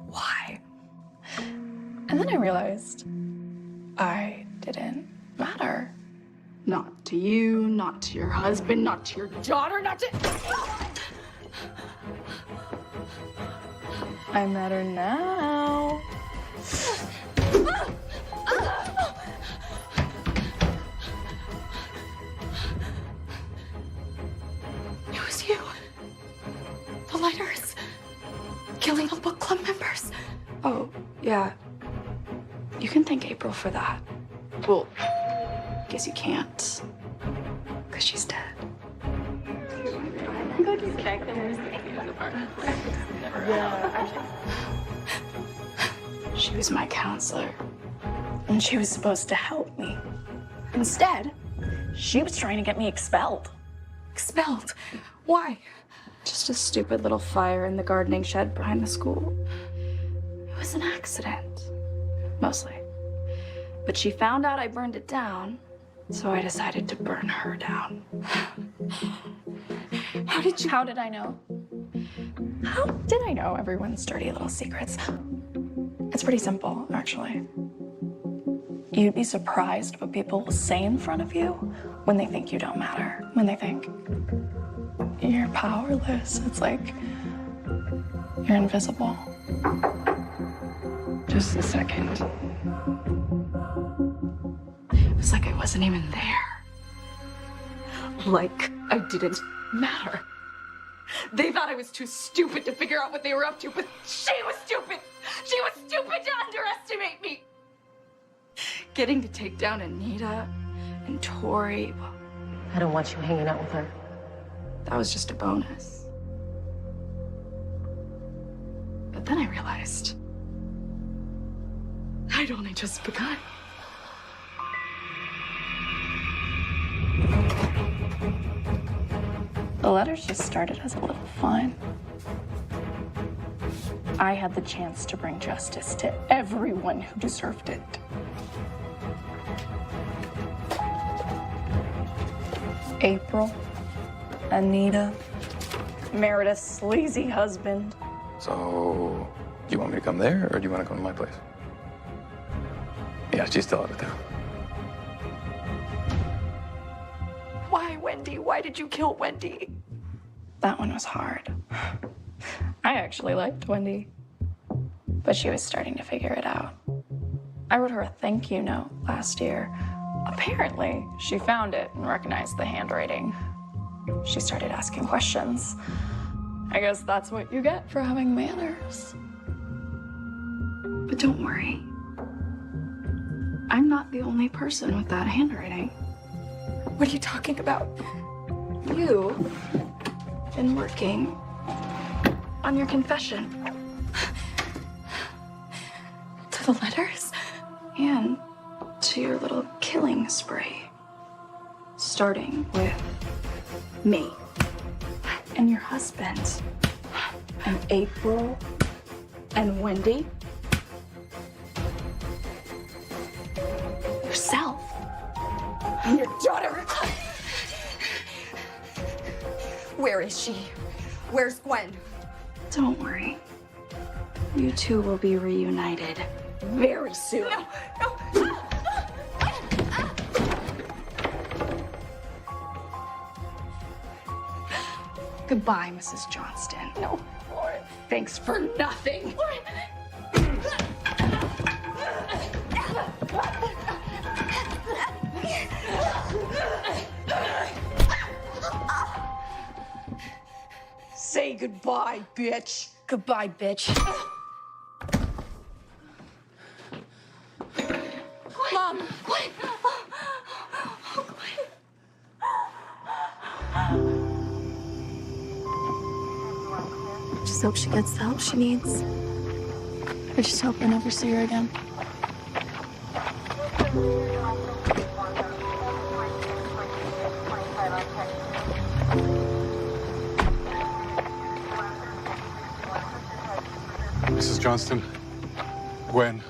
why. And then I realized I didn't matter. Not to you, not to your husband, not to your daughter, not to... I matter now. It was you. The lighters. Killing all book club members. Oh, yeah. You can thank April for that. Well, guess you can't. Because she's dead. She was my counselor, and she was supposed to help me. Instead, she was trying to get me expelled. Expelled? Why? Just a stupid little fire in the gardening shed behind the school. It was an accident, mostly. But she found out I burned it down, so I decided to burn her down. How did I know? How did I know everyone's dirty little secrets? It's pretty simple, actually. You'd be surprised what people will say in front of you when they think you don't matter, when they think you're powerless. It's like you're invisible. Just a second. It was like I wasn't even there. Like I didn't matter. They thought I was too stupid to figure out what they were up to, but she was stupid. She was stupid to underestimate me. Getting to take down Anita and Tori. I don't want you hanging out with her. That was just a bonus. But then I realized I'd only just begun. The letters just started as a little fun. I had the chance to bring justice to everyone who deserved it. April, Anita, Meredith's sleazy husband. So, do you want me to come there, or do you want to come to my place? Yeah, she's still out of town. Why, Wendy? Why did you kill Wendy? That one was hard. I actually liked Wendy, but she was starting to figure it out. I wrote her a thank you note last year. Apparently, she found it and recognized the handwriting. She started asking questions. I guess that's what you get for having manners. But don't worry. I'm not the only person with that handwriting. What are you talking about? You've been working on your confession. To the letters? And to your little killing spree. Starting with me. And your husband. And April. And Wendy. Yourself. And your daughter. Where is she? Where's Gwen? Don't worry. You two will be reunited very soon. No. Goodbye, Mrs. Johnston. No, Lauren. Thanks for nothing. Lauren. Say goodbye, bitch. Goodbye, bitch. Mom. Gwen. Just hope she gets the help she needs. I just hope I never see her again. Mrs. Johnston, Gwen,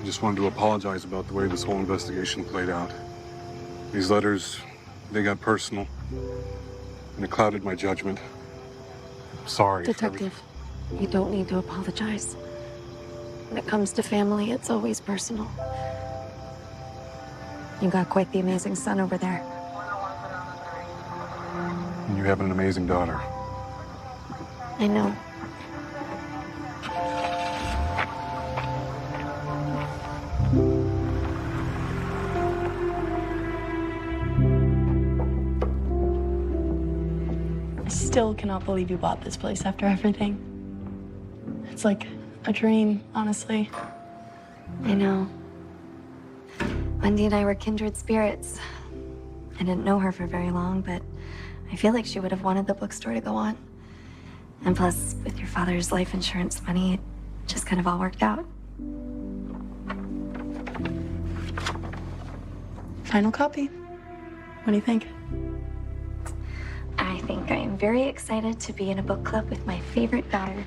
I just wanted to apologize about the way this whole investigation played out. These letters, they got personal, and it clouded my judgment. I'm sorry. Detective, you don't need to apologize. When it comes to family, it's always personal. You got quite the amazing son over there. And you have an amazing daughter. I know. I still cannot believe you bought this place after everything. It's like a dream, honestly. I know. Wendy and I were kindred spirits. I didn't know her for very long, but I feel like she would have wanted the bookstore to go on. And plus, with your father's life insurance money, it just kind of all worked out. Final copy. What do you think? I think I am very excited to be in a book club with my favorite daughter.